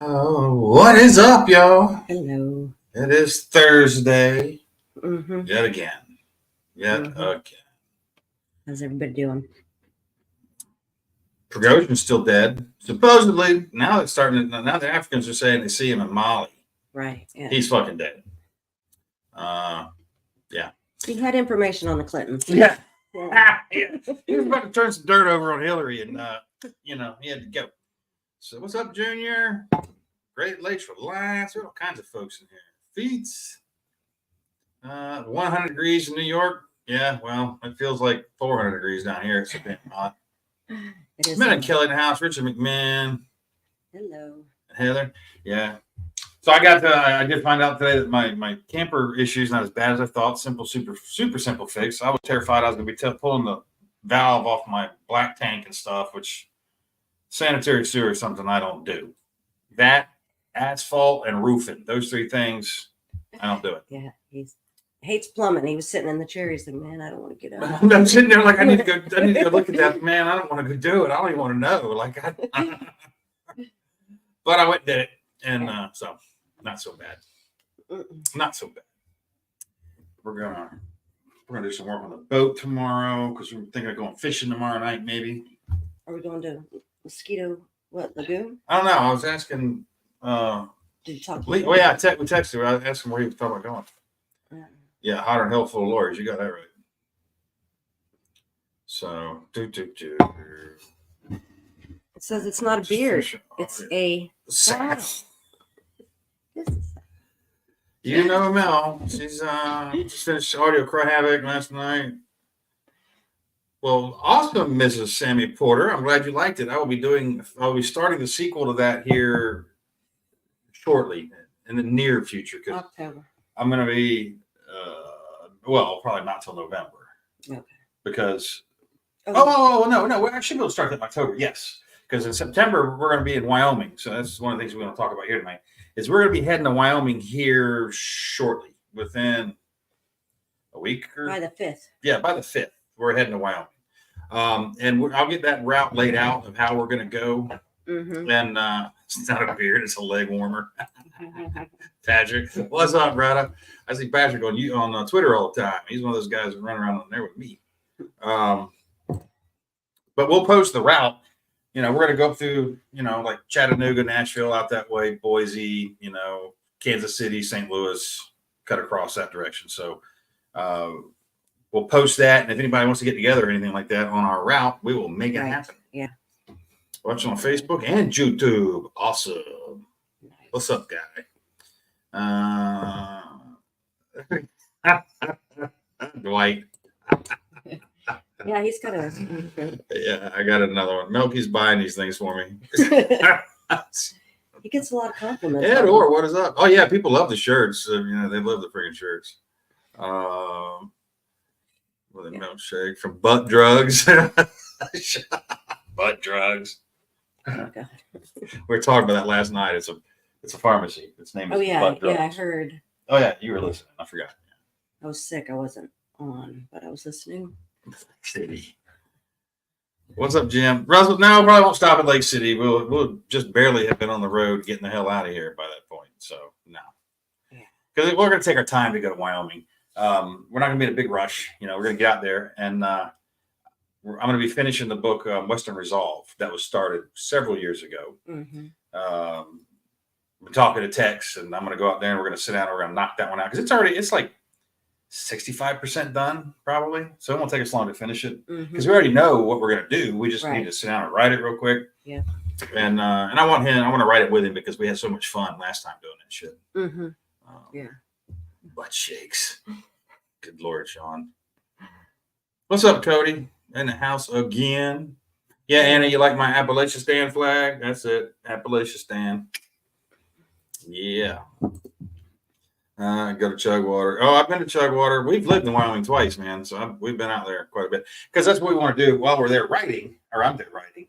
Oh, what is up, y'all? Hello. It is Thursday. Mm-hmm. Yet again. Again. How's everybody doing? Prigozhin's still dead. Supposedly, now the Africans are saying they see him in Mali. Right. Yeah. He's fucking dead. Yeah. He had information on the Clintons. Yeah. Yeah. He was about to turn some dirt over on Hillary, and he had to go. So what's up, Junior? Great Lakes for Lions. There are all kinds of folks in here. Feats. 100 degrees in New York. Yeah, well, it feels like 400 degrees down here. It's a bit hot. Men and Kelly in the house. Richard McMahon. Hello. Heather. Yeah. So I did find out today that my camper issue is not as bad as I thought. Simple, super simple fix. I was terrified I was going to be pulling the valve off my black tank and stuff, which sanitary sewer is something I don't do. That, asphalt, and roofing. Those three things, I don't do it. Yeah, he hates plumbing. He was sitting in the chair. He's like, man, I don't want to get up. I'm sitting there like I need to go look at that. Man, I don't want to go do it. I don't even want to know. But I went and did it, and so not so bad. Not so bad. We're gonna do some work on the boat tomorrow because we're thinking of going fishing tomorrow night, maybe. Are we going to Mosquito Lagoon? I don't know. I was asking. Did you talk to we texted her. I asked him where he was talking about going. Yeah, Hot and Hill full of lawyers. You got that right. So, It says it's not a beard. It's a saddle. You know Mel. She's just finished Audio Cry Havoc last night. Well, awesome, Mrs. Sammy Porter. I'm glad you liked it. I'll be starting the sequel to that here shortly in the near future because October. I'm going to be probably not till November. Okay. Because no, we're actually going to start that in October. Yes, because in September we're going to be in Wyoming. So that's one of the things we're going to talk about here tonight. Is we're going to be heading to Wyoming here shortly, within a week or by the 5th. Yeah, by the 5th, we're heading to Wyoming. And I'll get that route laid out of how we're going to go. Mm-hmm. And it's not a beard; it's a leg warmer. Patrick, what's up, brother? I see Patrick on Twitter all the time. He's one of those guys that run around on there with me. But we'll post the route. We're going to go through, like Chattanooga, Nashville, out that way, Boise, Kansas City, St. Louis, cut across that direction. So we'll post that. And if anybody wants to get together or anything like that on our route, we will make it happen. Yeah. Watch on Facebook and YouTube. Awesome. Nice. What's up, guy? Dwight. Yeah, he's got a. Yeah, I got another one. Melky's buying these things for me. He gets a lot of compliments. Ed Orr, what is up? Oh yeah, people love the shirts. They love the freaking shirts. With a milkshake from Butt Drugs. Butt Drugs. Oh, God. We were talking about that last night. It's a pharmacy. Its name is Butt Drugs. Yeah, I heard. Oh yeah, you were listening. I forgot. I was sick. I wasn't on, but I was listening. City. What's up, Jim? Russell, no, probably won't stop at Lake City. We'll just barely have been on the road getting the hell out of here by that point. So no, because we're going to take our time to go to Wyoming. We're not going to be in a big rush. We're going to get out there, and I'm going to be finishing the book Western Resolve that was started several years ago. Mm-hmm. I'm talking to Tex, and I'm going to go out there and we're going to sit down and we're going to knock that one out because it's like 65% done probably. So it won't take us long to finish it because we already know what we're going to do. We just need to sit down and write it real quick. Yeah. And I want to write it with him because we had so much fun last time doing that shit. Mm-hmm. Yeah. Butt shakes. Good Lord, Sean. What's up, Cody? In the house again. Yeah, Anna, you like my Appalachia Stand flag? That's it. Appalachia Stand. Yeah. Go to Chugwater. Oh, I've been to Chugwater. We've lived in Wyoming twice, man. So we've been out there quite a bit because that's what we want to do while we're there writing, or I'm there writing.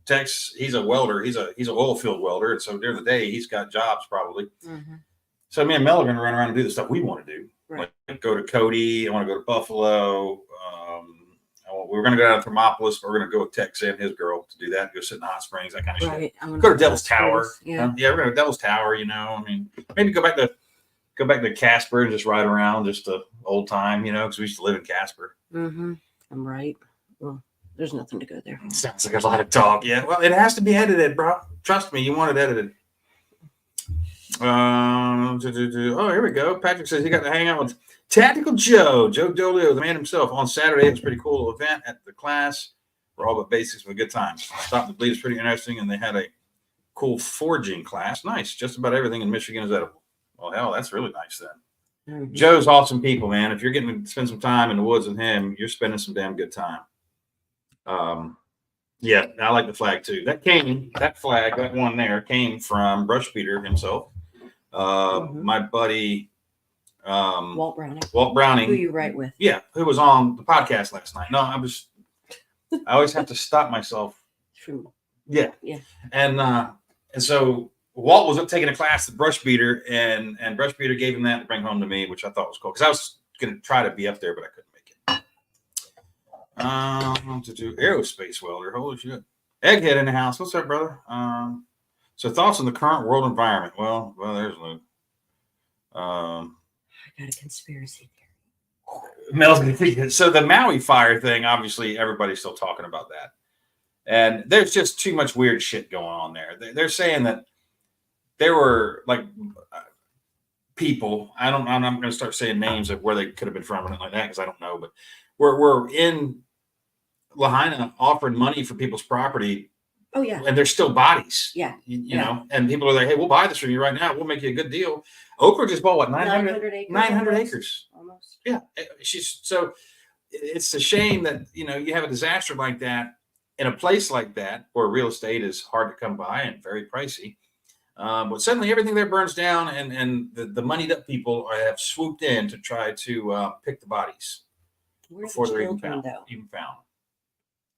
Tex, he's a welder. He's an oil field welder, and so during the day he's got jobs probably. Mm-hmm. So me and Mel are going to run around and do the stuff we want to do. Right. Like go to Cody. I want to go to Buffalo. I well, we were going to go down to Thermopolis, but we're going to go with Tex and his girl to do that. Go sit in the hot springs, that kind of shit. Go to Devil's Tower. Yeah. Yeah, we're going to Devil's Tower. You know, I mean, maybe go back to Casper and just ride around, just the old time. You know, because we used to live in Casper. Mm-hmm. I'm right. Well, there's nothing to go there. Sounds like a lot of talk. Yeah. Well, it has to be edited, bro. Trust me, you want it edited. Oh, here we go. Patrick says he got to hang out with Tactical Joe Dolio, the man himself, on Saturday. It was a pretty cool event at the class for all the basics of a good time. Stop the Bleed is pretty interesting, and they had a cool forging class. Nice. Just about everything in Michigan is edible. Well, hell, that's really nice then. Mm-hmm. Joe's awesome people, man. If you're getting to spend some time in the woods with him, you're spending some damn good time. Yeah, I like the flag too. That flag, that one there came from Brush Beater himself. My buddy Walt Browning, who you write with, who was on the podcast last night. No, I always have to stop myself. Yeah. And so Walt was taking a class at Brush Beater, and Brush Beater gave him that to bring home to me, which I thought was cool because I was going to try to be up there, but I couldn't make it. To do aerospace welder, holy shit. Egghead in the house. What's up, brother? So thoughts on the current world environment? Well, there's Luke. I got a conspiracy theory. So the Maui fire thing, obviously, everybody's still talking about that, and there's just too much weird shit going on there. They're saying that there were like people. I'm going to start saying names of where they could have been from and like that because I don't know, but we're in Lahaina offering money for people's property. Oh, yeah. And there's still bodies. Yeah. You know, and people are like, hey, we'll buy this from you right now. We'll make you a good deal. Oprah just bought what? 900 acres. 900 acres. Almost. Yeah. So it's a shame that, you know, you have a disaster like that in a place like that where real estate is hard to come by and very pricey. But suddenly everything there burns down and the moneyed up people have swooped in to try to pick the bodies before they're even found.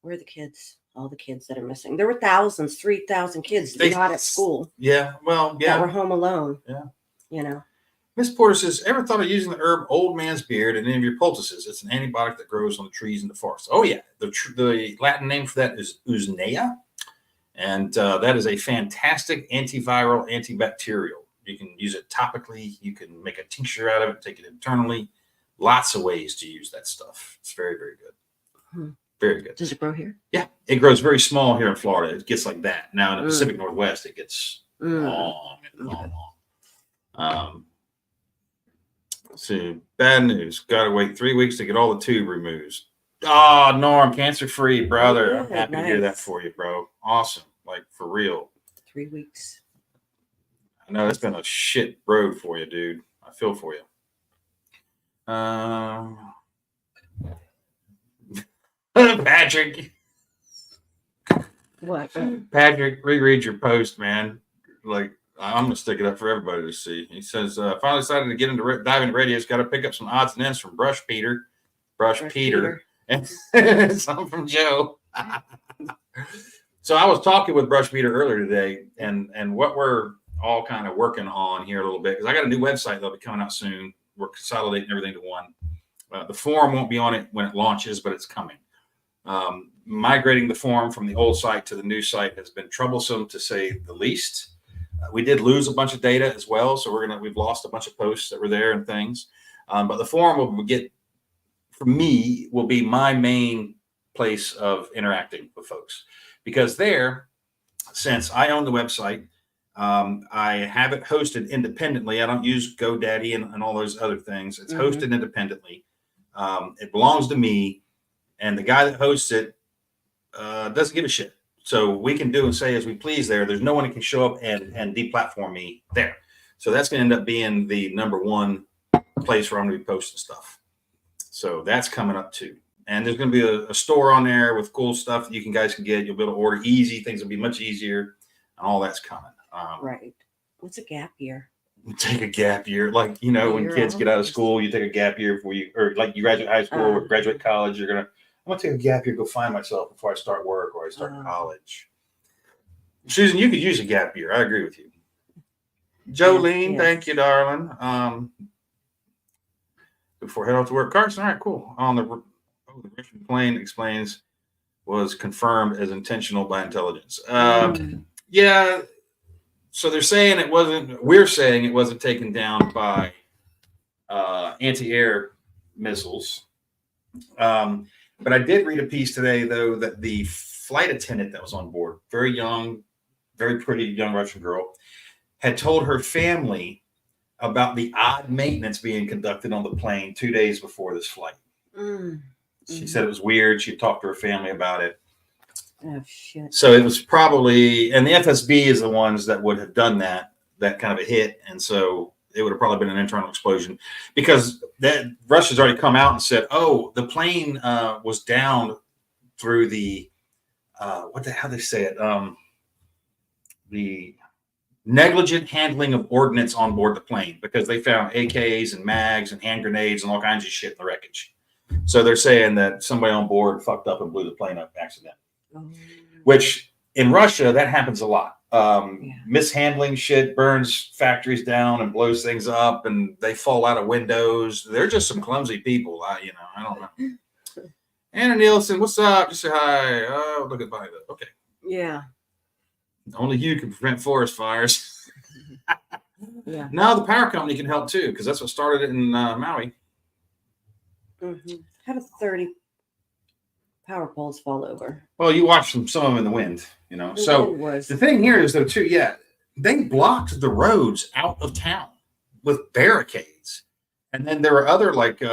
Where are the kids? All the kids that are missing. There were 3,000 kids not at school. Yeah, well, yeah. That were home alone. Yeah. You know. Miss Porter says, ever thought of using the herb old man's beard in any of your poultices? It's an antibiotic that grows on the trees in the forest. Oh, yeah. The Latin name for that is Usnea. And that is a fantastic antiviral, antibacterial. You can use it topically. You can make a tincture out of it, take it internally. Lots of ways to use that stuff. It's very, very good. Very good. Does it grow here? Yeah, it grows very small here in Florida. It gets like that. Now in the Pacific Northwest, it gets long and long. Let's see. Bad news. Got to wait 3 weeks to get all the tube removed. Oh, Norm, cancer-free, brother. I'm happy to hear that for you, bro. Awesome. Like, for real. 3 weeks. I know it's been a shit road for you, dude. I feel for you. Patrick. What? Patrick, reread your post, man. Like, I'm gonna stick it up for everybody to see. He says, finally decided to get into dive into radio. He's got to pick up some odds and ends from Brush Peter, and some from Joe. So I was talking with Brush Peter earlier today, and what we're all kind of working on here a little bit because I got a new website that'll be coming out soon. We're consolidating everything to one. The forum won't be on it when it launches, but it's coming. Migrating the forum from the old site to the new site has been troublesome to say the least. We did lose a bunch of data as well, so we've lost a bunch of posts that were there and things. But the forum will be my main place of interacting with folks because there, since I own the website, I have it hosted independently. I don't use GoDaddy and all those other things. It's hosted independently. It belongs to me, and the guy that hosts it doesn't give a shit. So we can do and say as we please there. There's no one that can show up and deplatform me there. So that's going to end up being the number one place where I'm going to be posting stuff. So that's coming up too. And there's going to be a store on there with cool stuff that you guys can get. You'll be able to order easy. Things will be much easier, and all that's coming. Right. What's a gap year? Take a gap year, like when kids get out of school, you take a gap year before or like you graduate high school or graduate college. I'm gonna take a gap year, go find myself before I start work or I start college. Susan, you could use a gap year. I agree with you. Jolene, thank you, darling. Before I head off to work, Carson. All right, cool. Oh, the Russian plane explains was confirmed as intentional by intelligence. Yeah. So they're saying it wasn't. We're saying it wasn't taken down by anti-air missiles. But I did read a piece today, though, that the flight attendant that was on board, very young, very pretty young Russian girl, had told her family about the odd maintenance being conducted on the plane 2 days before this flight. She said it was weird. She talked to her family about it. Oh, shit. So it was probably, and the FSB is the ones that would have done that kind of a hit. And so it would have probably been an internal explosion, because that Russia's already come out and said, oh, the plane was down through the, how they say it? The negligent handling of ordnance on board the plane, because they found AKs and mags and hand grenades and all kinds of shit in the wreckage. So they're saying that somebody on board fucked up and blew the plane up accidentally. Which in Russia, that happens a lot. Mishandling shit burns factories down and blows things up, and they fall out of windows. They're just some clumsy people. I don't know. Anna Nielsen, what's up? Just say hi. Oh, look at Violet. Okay. Yeah. Only you can prevent forest fires. Yeah. Now the power company can help too, because that's what started it in Maui. How do 30 power poles fall over? Well, you watch some of them in the wind, So the thing here is, though, too, they blocked the roads out of town with barricades. And then there were other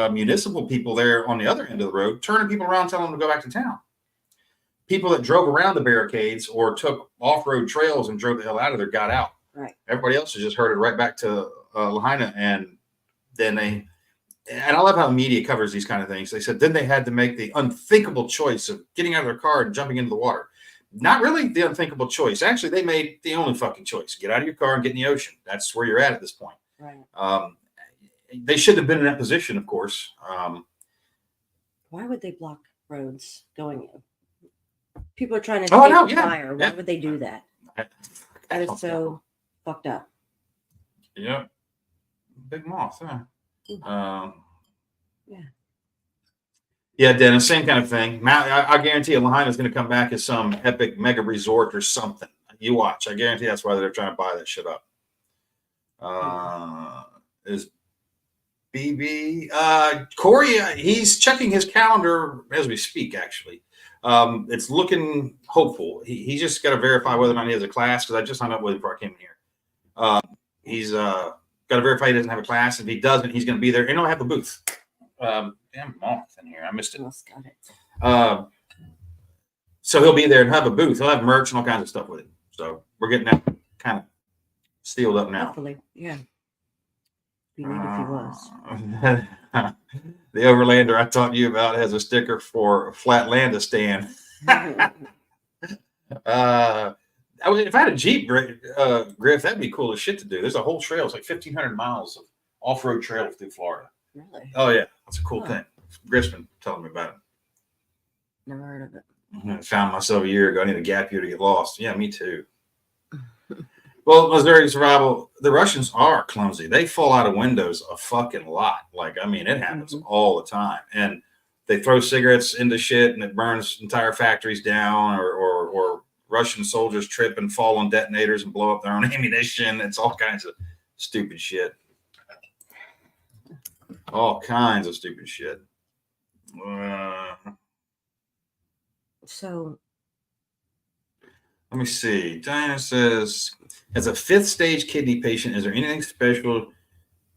municipal people there on the other end of the road, turning people around, telling them to go back to town. People that drove around the barricades or took off-road trails and drove the hell out of there got out. Right. Everybody else has just heard it right back to Lahaina. And then and I love how the media covers these kind of things. They said then they had to make the unthinkable choice of getting out of their car and jumping into the water. Not really the unthinkable choice. Actually, they made the only fucking choice. Get out of your car and get in the ocean. That's where you're at this point. Right. They shouldn't have been in that position, of course. Why would they block roads going in? People are trying to fire. Why would they do that? That is so fucked up. Yeah. Big moth, huh? Yeah, Dennis, same kind of thing. I guarantee you Lahaina is going to come back as some epic mega resort or something. You watch. I guarantee that's why they're trying to buy that shit up. Is BB Corey? He's checking his calendar as we speak. Actually, it's looking hopeful. He just got to verify whether or not he has a class, because I just hung up with him before I came in here. He's got to verify he doesn't have a class. If he doesn't, he's going to be there, and he'll have a booth. Damn moth in here. I missed it. Almost got it. So he'll be there and have a booth. He'll have merch and all kinds of stuff with him. So we're getting that kind of sealed up now. Hopefully, yeah. Be neat if he was. The Overlander I talked to you about has a sticker for Flatlandistan. If I had a Jeep, Griff, that'd be cool as shit to do. There's a whole trail. It's like 1,500 miles of off-road trail through Florida. Really? Oh, yeah. That's a cool thing. Griff's been telling me about it. Never heard of it. I found myself a year ago. I need a gap year to get lost. Yeah, me too. Well, Missouri survival, the Russians are clumsy. They fall out of windows a fucking lot. It happens all the time. And they throw cigarettes into shit and it burns entire factories down, or Russian soldiers trip and fall on detonators and blow up their own ammunition. It's all kinds of stupid shit. All kinds of stupid shit. So, let me see. Diana says, as a 5th stage kidney patient, is there anything special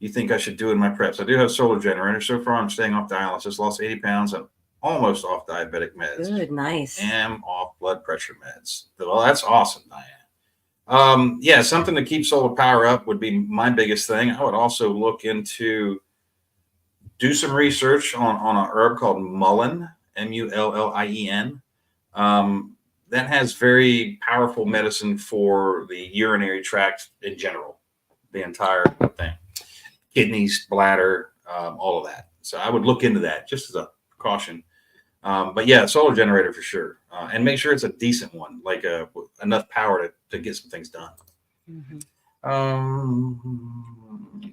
you think I should do in my preps? I do have a solar generator. So far, I'm staying off dialysis. Lost 80 pounds. I'm almost off diabetic meds. good, nice. Am off blood pressure meds. Well, that's awesome, Diana. Yeah, something to keep solar power up would be my biggest thing. I would also look into, do some research on an herb called mullein, Mullien. That has very powerful medicine for the urinary tract in general, the entire thing, kidneys, bladder, all of that. So I would look into that just as a precaution. But yeah, solar generator for sure, and make sure it's a decent one, like enough power to get some things done.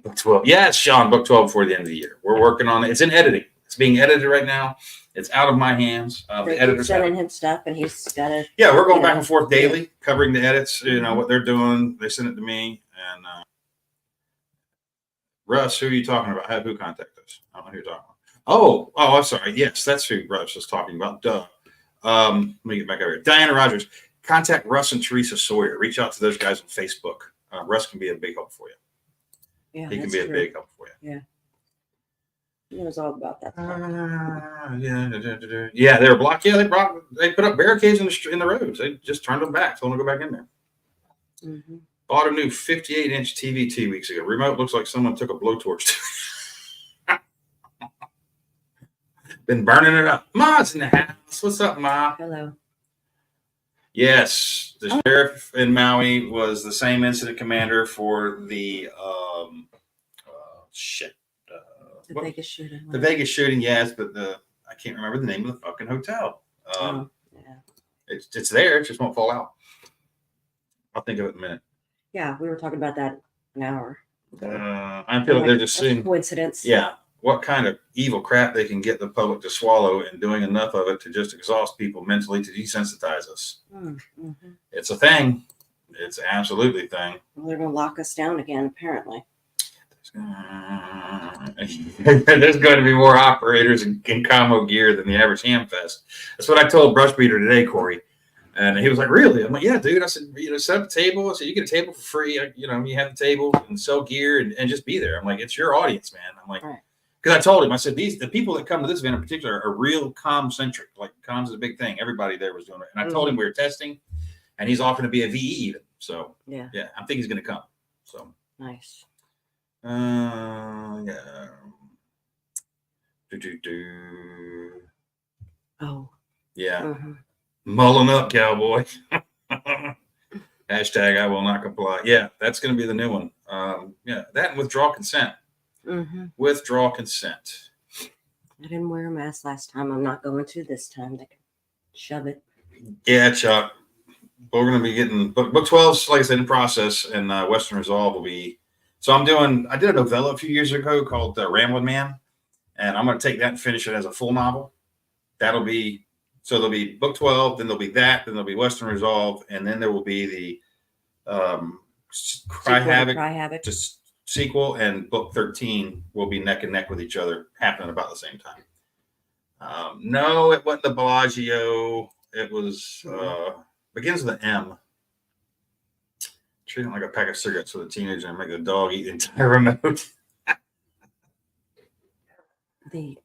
Book 12, yeah, it's Sean. Book 12 before the end of the year. We're working on it. It's in editing, It's being edited right now. It's out of my hands. They The keep editors sending him stuff, and he's got to. Yeah, we're going back and forth daily, covering the edits. You know Mhm. what they're doing. They send it to me. And Russ, who are you talking about? Who contacted us? I don't know who you're talking about. Oh, I'm sorry. Yes, that's who Russ was talking about. Duh. Let me get back over here. Diana Rogers. Contact Russ and Teresa Sawyer. Reach out to those guys on Facebook. Russ can be a big help for you. Yeah, He can be a big help for you. Yeah. He knows all about that stuff. Yeah, they were blocked. Yeah, they put up barricades in the roads. They just turned them back. Told them to go back in there. Mm-hmm. Bought a new 58-inch TV 2 weeks ago. Remote looks like someone took a blowtorch. Been burning it up. Ma's in the house. What's up, Ma? Hello. Yes, the sheriff in Maui was the same incident commander for the The Vegas shooting. The Vegas shooting, yes, but I can't remember the name of the fucking hotel. Yeah. It's there. It just won't fall out. I'll think of it in a minute. Yeah, we were talking about that an hour ago. I feel like they're just seeing coincidence. Yeah, what kind of evil crap they can get the public to swallow, and doing enough of it to just exhaust people mentally to desensitize us. Mm-hmm. It's a thing. It's absolutely a thing. Well, they're going to lock us down again, apparently. There's going to be more operators in combo gear than the average ham fest. That's what I told Brush Beater today, Corey. And he was like, really? I'm like, yeah, dude. I said, set up a table. I said, you get a table for free. You have the table and sell gear and just be there. I'm like, it's your audience, man. I'm like, because I told him, I said, the people that come to this event in particular are real comm centric. Like comms is a big thing. Everybody there was doing it. And I told him we were testing, and he's offering to be a VE even. So yeah, I think he's going to come. So nice. Yeah. Oh. Yeah. Mm-hmm. Mulling up, cowboy. Hashtag I will not comply. Yeah, that's going to be the new one. Yeah, that and withdraw consent. Mm-hmm. Withdraw consent. I didn't wear a mask last time. I'm not going to this time. They can shove it. Yeah, Chuck. We're going to be getting book 12's, like I said, in process, and Western Resolve will be. So I did a novella a few years ago called Ramblin' Man, and I'm going to take that and finish it as a full novel. There'll be book 12, then there'll be that, then there'll be Western Resolve, and then there will be the Cry Havoc, just sequel, and book 13 will be neck and neck with each other, happening about the same time. No, it wasn't the Bellagio. It was begins with an M. Treating like a pack of cigarettes with a teenager and make the dog eat the entire remote. I'm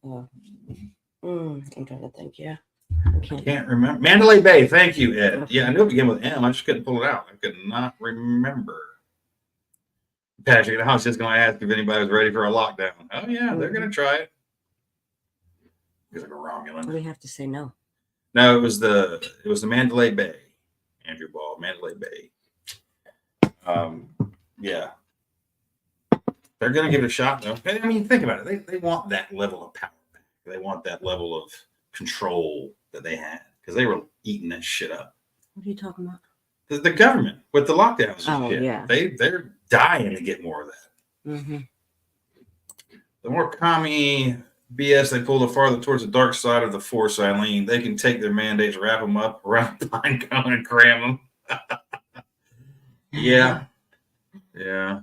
trying to think. Yeah, I can't remember. Mandalay Bay. Thank you, Ed. Okay. Yeah, I knew it began with M. I just couldn't pull it out. I could not remember. Patrick, I was just going to ask if anybody was ready for a lockdown. Oh yeah, they're going to try it. Because like a Romulan. We have to say no. No, it was the Mandalay Bay. Andrew Ball, Mandalay Bay. Yeah. They're going to give it a shot, though. I mean, think about it. They want that level of power back. They want that level of control that they had because they were eating that shit up. What are you talking about? The government with the lockdowns. Oh, shit. yeah. They're dying to get more of that. Mm-hmm. The more commie BS they pull, the farther towards the dark side of the Force, Eileen. They can take their mandates, wrap them up around the pine cone, and cram them. Yeah. Yeah.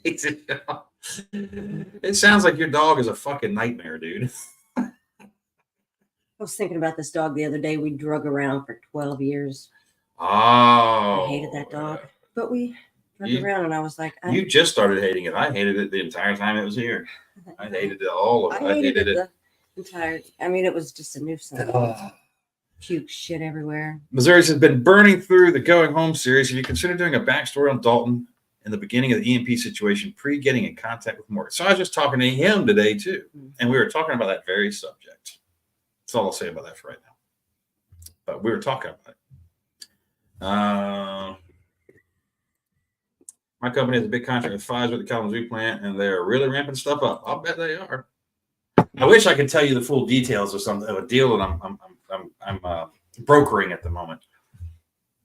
It sounds like your dog is a fucking nightmare, dude. I was thinking about this dog the other day. We drug around for 12 years. Oh. I hated that dog. But we drug around, and I was like... You just started hating it. I hated it the entire time it was here. I hated it all of it. I hated it the entire... I mean, it was just a nuisance. Puke shit everywhere. Missouri's has been burning through the Going Home series. Have you considered doing a backstory on Dalton in the beginning of the EMP situation, getting in contact with Morgan? So I was just talking to him today, too. And we were talking about that very subject. That's all I'll say about that for right now. But we were talking about it. My company has a big contract with Pfizer at the Kalamazoo plant, and they're really ramping stuff up. I'll bet they are. I wish I could tell you the full details of a deal that I'm brokering at the moment.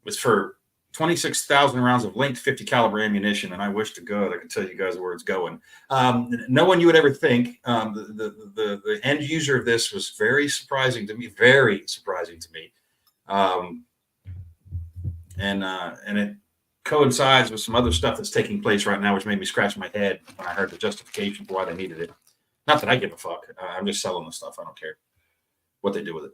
It's for 26,000 rounds of linked 50 caliber ammunition, and I wish to God I could tell you guys where it's going. No one you would ever think. The end user of this was very surprising to me. Very surprising to me, and it coincides with some other stuff that's taking place right now, which made me scratch my head when I heard the justification for why they needed it. Not that I give a fuck. I'm just selling the stuff. I don't care what they do with it.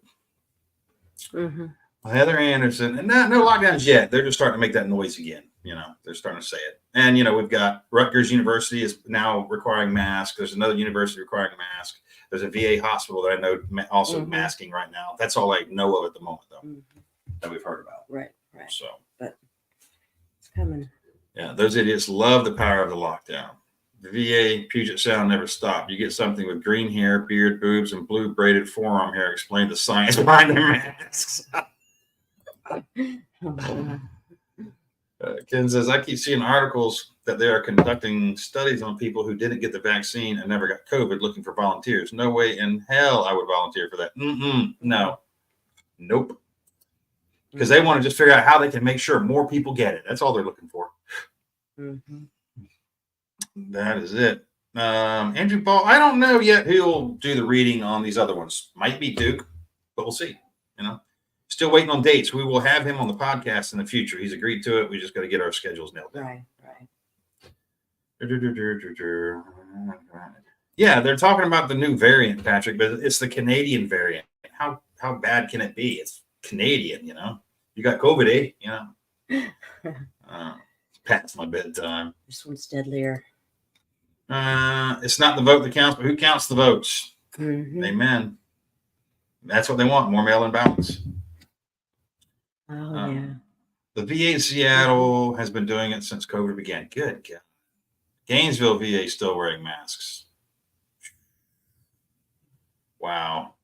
Mm-hmm. Heather Anderson, and no lockdowns yet. They're just starting to make that noise again. They're starting to say it. And, we've got Rutgers University is now requiring masks. There's another university requiring a mask. There's a VA hospital that I know also masking right now. That's all I know of at the moment, though, that we've heard about. Right. So, but it's coming. Yeah, those idiots love the power of the lockdown. The VA Puget Sound never stopped. You get something with green hair, beard, boobs, and blue braided forearm hair. Explain the science behind their masks. Ken says, I keep seeing articles that they are conducting studies on people who didn't get the vaccine and never got COVID looking for volunteers. No way in hell I would volunteer for that. No. Nope. Because they want to just figure out how they can make sure more people get it. That's all they're looking for. That is it. Andrew Paul, I don't know yet who'll do the reading on these other ones. Might be Duke, but we'll see. Still waiting on dates. We will have him on the podcast in the future. He's agreed to it. We just got to get our schedules nailed down. Right. Yeah, they're talking about the new variant, Patrick, but it's the Canadian variant. How bad can it be? It's Canadian, You got COVID, past my bedtime. This one's deadlier. It's not the vote that counts, but who counts the votes? Amen. That's what they want, more mail-in ballots. Oh, yeah. The VA in Seattle has been doing it since COVID began. Good God. Gainesville VA still wearing masks. Wow.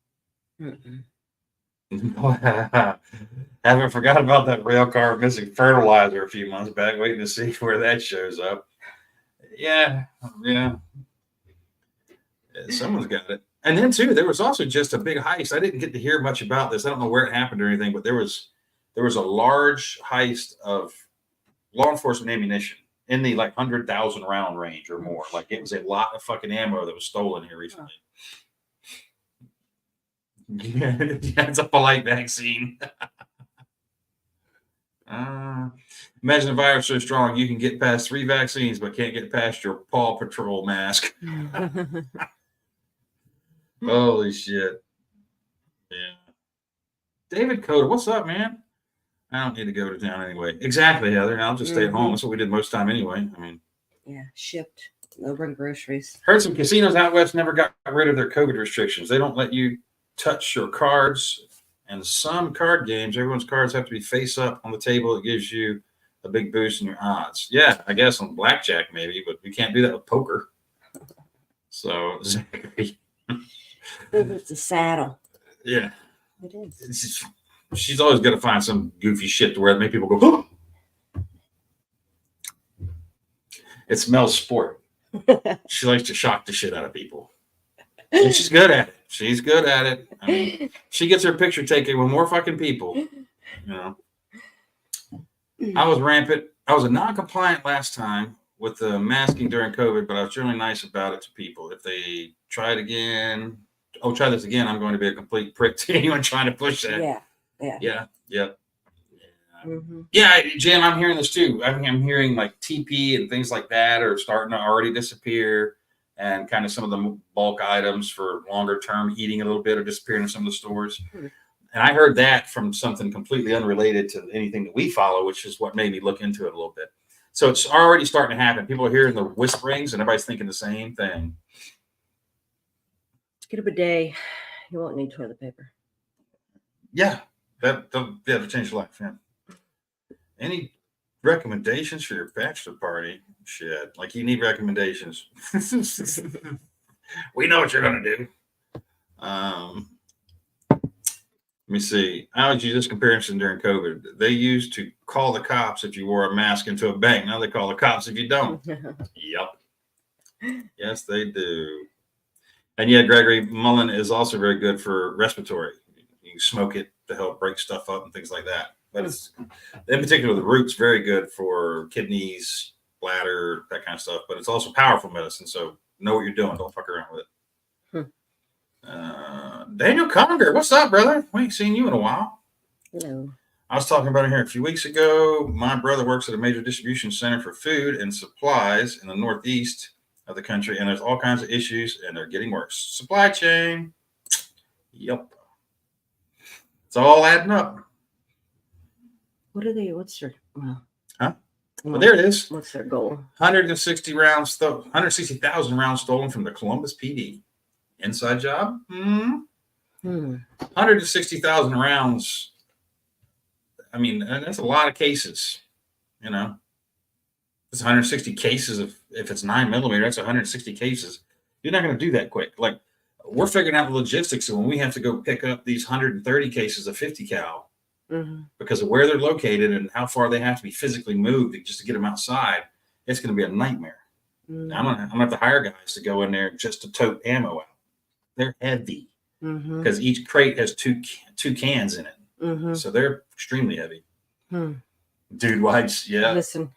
Haven't forgot about that rail car missing fertilizer a few months back, waiting to see where that shows up. Yeah. Someone's got it. And then, too, there was also just a big heist. I didn't get to hear much about this. I don't know where it happened or anything, but there was a large heist of law enforcement ammunition in the 100,000 round range or more. It was a lot of fucking ammo that was stolen here recently. Yeah, it's a polite vaccine. Imagine a virus so strong you can get past 3 vaccines but can't get past your Paw Patrol mask. Holy shit. Yeah. David Coder, what's up, man? I don't need to go to town anyway. Exactly, Heather. I'll just stay at home. That's what we did most of the time anyway. Yeah, shipped. They'll bring groceries. Heard some casinos out west never got rid of their COVID restrictions. They don't let you touch your cards. And some card games, everyone's cards have to be face up on the table. It gives you a big boost in your odds. Yeah, I guess on blackjack maybe, but you can't do that with poker. So, it's a saddle. Yeah. It is. She's always got to find some goofy shit to where it make people go, oh! It's Mel's sport. She likes to shock the shit out of people. And she's good at it. She gets her picture taken with more fucking people. I was rampant. I was a non-compliant last time with the masking during COVID, but I was generally nice about it to people. If they try it again, try this again, I'm going to be a complete prick to anyone trying to push that. Yeah. Yeah, Jan, I'm hearing this too. I'm hearing TP and things like that are starting to already disappear, and kind of some of the bulk items for longer term eating a little bit are disappearing in some of the stores. And I heard that from something completely unrelated to anything that we follow, which is what made me look into it a little bit. So it's already starting to happen. People are hearing the whisperings, and everybody's thinking the same thing. Get a bidet. You won't need toilet paper. Yeah, that'll change your life. Yeah. Any recommendations for your bachelor party? Shit, you need recommendations. We know what you're gonna do. Let me see. How would you just comparison during COVID? They used to call the cops if you wore a mask into a bank. Now they call the cops if you don't. Yep. Yes, they do. And yeah, Gregory, Mullen is also very good for respiratory. You smoke it to help break stuff up and things like that. But it's, in particular, the root's very good for kidneys, bladder, that kind of stuff. But it's also powerful medicine. So know what you're doing. Don't fuck around with it. Daniel Conger, what's up, brother? We ain't seen you in a while. Hello. I was talking about it here a few weeks ago. My brother works at a major distribution center for food and supplies in the Northeast of the country, and there's all kinds of issues, and they're getting worse. Supply chain. Yep. It's all adding up. What's their, Well, there it is. What's their goal? 160,000 rounds stolen from the Columbus PD. Inside job? 160,000 rounds. I mean, that's a lot of cases, you know. It's 160 cases if it's 9mm, that's 160 cases. You're not going to do that quick. Like, we're figuring out the logistics of when we have to go pick up these 130 cases of 50 cal because of where they're located and how far they have to be physically moved just to get them outside. It's going to be a nightmare. I'm gonna have to hire guys to go in there just to tote ammo out. They're heavy because each crate has two cans in it. So they're extremely heavy. Dude wipes, yeah. Listen,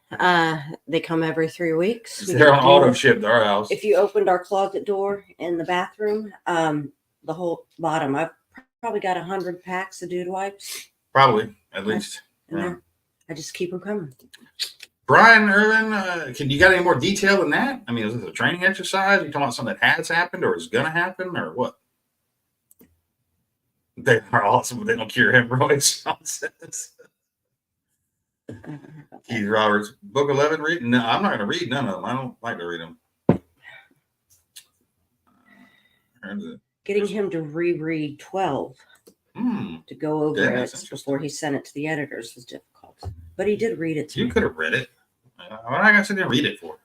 they come every 3 weeks. They're on auto ship to our house. If you opened our closet door in the bathroom, the whole bottom, I've probably got 100 packs of dude wipes. Probably, at least. I just keep them coming. Brian Irvin, you got any more detail than that? I mean, is this a training exercise? Are you talking about something that has happened or is going to happen or what? They are awesome, but they don't cure hemorrhoids. Keith Roberts, Book 11 read? No, I'm not going to read none of them. I don't like to read them. Getting him to reread 12 to go over it before he sent it to the editors was difficult. But he did read it to me. You could have read it. What am I going to sit there and read it for?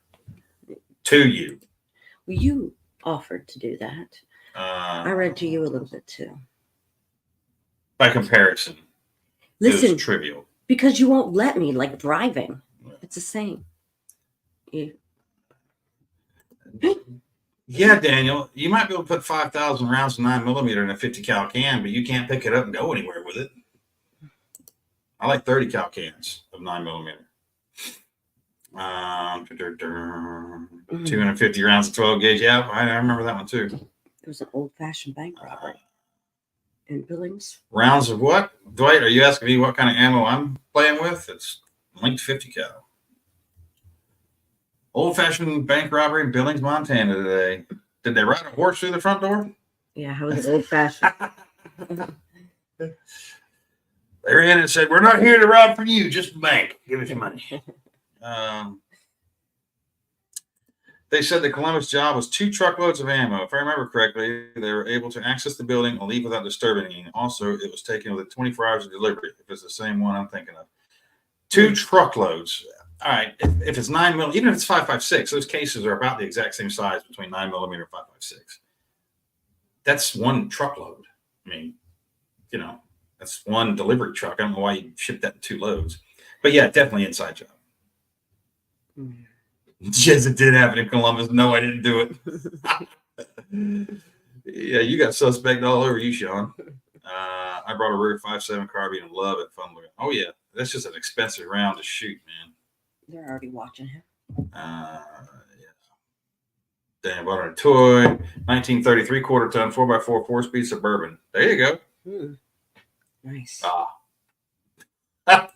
To you. Well, you offered to do that. I read to you a little bit too. By comparison, listen, it was trivial. Because you won't let me, like driving. It's the same. Yeah, Daniel, you might be able to put 5,000 rounds of 9mm in a 50 cal can, but you can't pick it up and go anywhere with it. I like 30 cal cans of 9mm. 250 rounds of 12 gauge. Yeah, I remember that one too. It was an old-fashioned bank robbery in Billings. Rounds of what? Dwight, are you asking me what kind of ammo I'm playing with? It's linked 50 cal. Old-fashioned bank robbery in Billings, Montana today. Did they ride a horse through the front door? Yeah, how was it old-fashioned? They ran and said, "We're not here to rob for you, just the bank. Give us your money." They said the Columbus job was 2 truckloads of ammo. If I remember correctly, they were able to access the building and leave without disturbing anything. Also, it was taken within 24 hours of delivery, if it's the same one I'm thinking of. 2 truckloads. All right, if it's 9mm, even if it's 5.56, those cases are about the exact same size between 9mm and 5.56. That's 1 truckload. I mean, you know, that's 1 delivery truck. I don't know why you ship that in 2 loads. But yeah, definitely inside job. Yes, it did happen in Columbus. No, I didn't do it. Yeah, you got suspect all over you, Sean. I brought a Ruger 5.7 carbine and love it. Fun looking. Oh yeah, that's just an expensive round to shoot, man. They're already watching him. Yeah. Damn, bought a toy. 1933 quarter ton 4x4 4-speed Suburban. There you go. Nice. That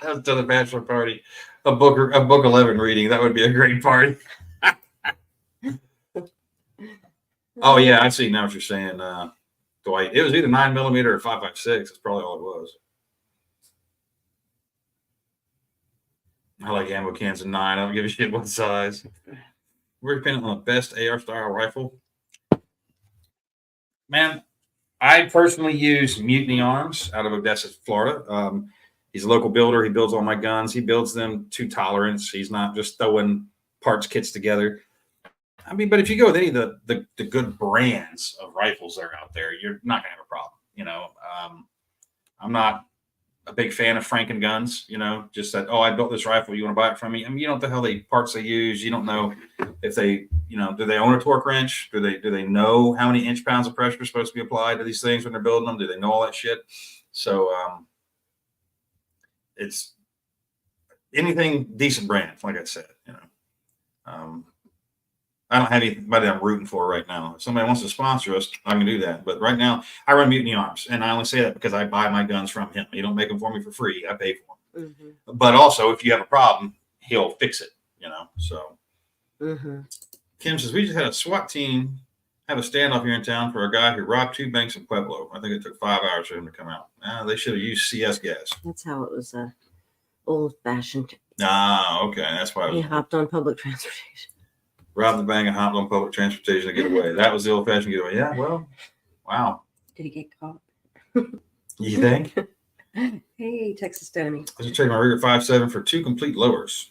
was to the bachelor party. A book 11 reading. That would be a great party. Oh yeah, I see now what you're saying, Dwight. It was either 9mm or 5.56. That's probably all it was. I like ammo cans of 9. I don't give a shit what size. We're depending on the best AR style rifle. Man, I personally use Mutiny Arms out of Odessa, Florida. He's a local builder. He builds all my guns. He builds them to tolerance. He's not just throwing parts kits together. I mean, but if you go with any of the good brands of rifles that are out there, you're not going to have a problem. You know, I'm not a big fan of Franken guns. You know, just that, oh, I built this rifle. You want to buy it from me? I mean, you don't know the hell parts they use. You don't know if they, you know, do they own a torque wrench? Do they know how many inch-pounds of pressure is supposed to be applied to these things when they're building them? Do they know all that shit? So, it's anything decent brand, like I said, you know. I don't have anybody I'm rooting for right now. If somebody wants to sponsor us, I can do that. But right now, I run Mutiny Arms, and I only say that because I buy my guns from him. He don't make them for me for free. I pay for them. Mm-hmm. But also, if you have a problem, he'll fix it, you know. So Kim says, we just had a SWAT team have a standoff here in town for a guy who robbed 2 banks in Pueblo. I think it took 5 hours for him to come out. They should have used CS gas. That's how it was old-fashioned. Okay. That's why he hopped on public transportation. Robbed the bank and hopped on public transportation to get away. That was the old-fashioned getaway. Yeah, well, wow. Did he get caught? You think? Hey, Texas Tony. I just traded my Ruger 5.7 for 2 complete lowers.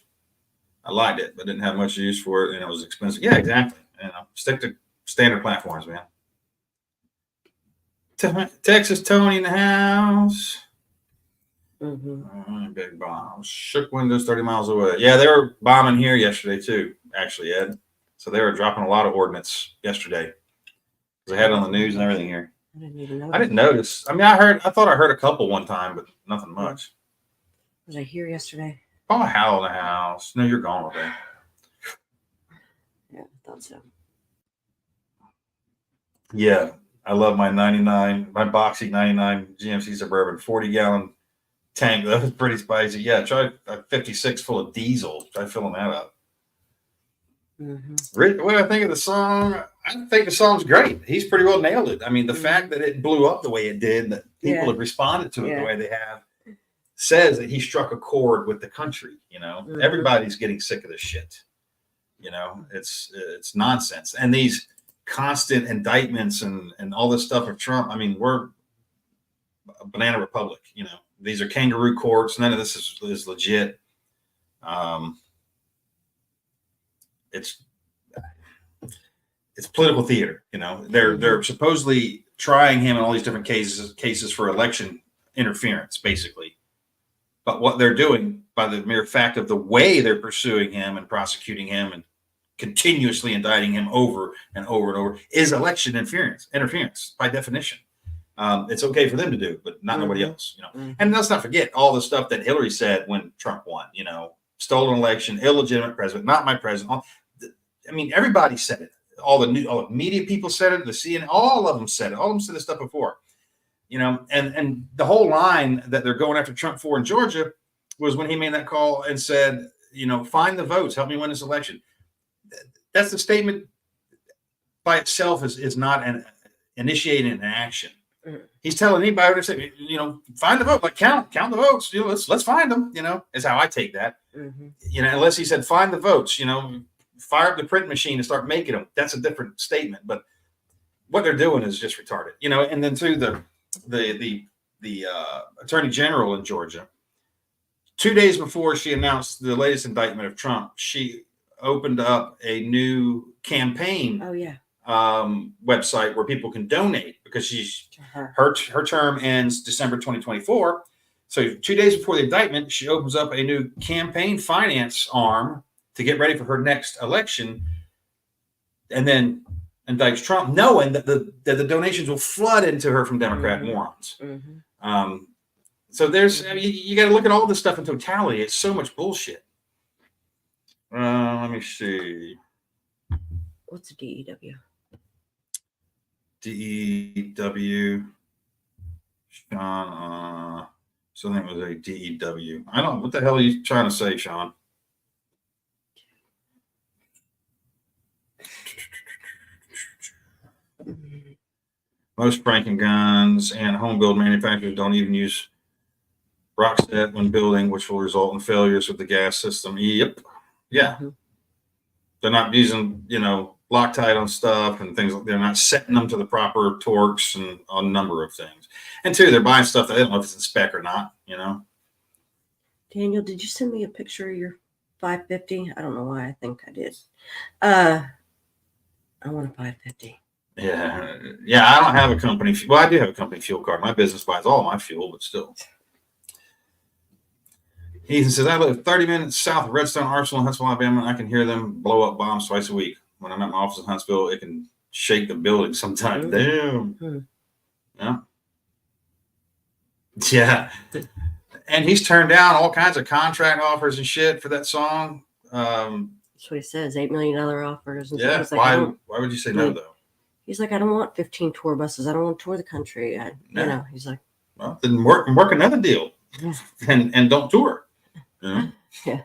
I liked it, but didn't have much use for it, and it was expensive. Yeah, exactly. You know, stick to standard platforms, man. Texas Tony in the house. Big bombs. Shook windows 30 miles away. Yeah, they were bombing here yesterday too, actually, Ed. So they were dropping a lot of ordnance yesterday. They had it on the news and everything here. I didn't even know. I didn't notice. I mean, I thought I heard a couple one time, but nothing much. Was I here yesterday? Oh, Hal in the house. No, you're gone all day. Yeah, I thought so. Yeah, I love my 99, my Boxy 99 GMC Suburban 40-gallon tank. That was pretty spicy. Yeah, try a 56 full of diesel. Try filling that up. What do I think of the song? I think the song's great. He's pretty well nailed it. I mean, the fact that it blew up the way it did, that people have responded to it the way they have, says that he struck a chord with the country. You know, everybody's getting sick of this shit. You know, it's nonsense. And these constant indictments and all this stuff of Trump. I mean, we're a banana republic. You know, these are kangaroo courts. None of this is legit. It's political theater. You know, they're supposedly trying him in all these different cases for election interference, basically. But what they're doing, by the mere fact of the way they're pursuing him and prosecuting him and continuously indicting him over and over and over, is election interference by definition. It's okay for them to do, but not nobody else. You know, and let's not forget all the stuff that Hillary said when Trump won. You know, stolen election, illegitimate president, not my president. I mean, everybody said it. All the media people said it. The CNN, all of them said it. All of them said this stuff before. You know, and the whole line that they're going after Trump for in Georgia was when he made that call and said, you know, find the votes, help me win this election. That's the statement by itself is not initiating an action. He's telling anybody to say, you know, find the vote, like count the votes. You know, let's find them. You know, is how I take that. You know, unless he said find the votes. You know, fire up the print machine and start making them. That's a different statement. But what they're doing is just retarded. You know, and then through the attorney general in Georgia, 2 days before she announced the latest indictment of Trump, she opened up a new campaign website where people can donate, because her term ends December 2024. So 2 days before the indictment, she opens up a new campaign finance arm to get ready for her next election, and then indicts Trump, knowing that the donations will flood into her from Democrat morons. So there's, I mean, you got to look at all this stuff in totality. It's so much bullshit. Let me see. What's a DEW? DEW. Sean, something was a DEW. I don't know. What the hell are you trying to say, Sean? Most Franken guns and home build manufacturers don't even use Rockset when building, which will result in failures with the gas system. Yep. Yeah. They're not using, you know, Loctite on stuff and things. They're not setting them to the proper torques and a number of things. And two, they're buying stuff that they don't know if it's in spec or not, you know. Daniel, did you send me a picture of your 550? I don't know why I think I did. I want a 550. Yeah. I don't have a company. Well, I do have a company fuel card. My business buys all my fuel, but still. Ethan says, I live 30 minutes south of Redstone Arsenal, Huntsville, Alabama. I can hear them blow up bombs twice a week. When I'm at my office in Huntsville, it can shake the building sometimes. Damn. Yeah. And he's turned down all kinds of contract offers and shit for that song. That's what he says, $8 million offers. And yeah. So like, why would you say no, though? He's like, I don't want 15 tour buses. I don't want to tour the country. You know, he's like, well, then work another deal and don't tour. You know? Yeah.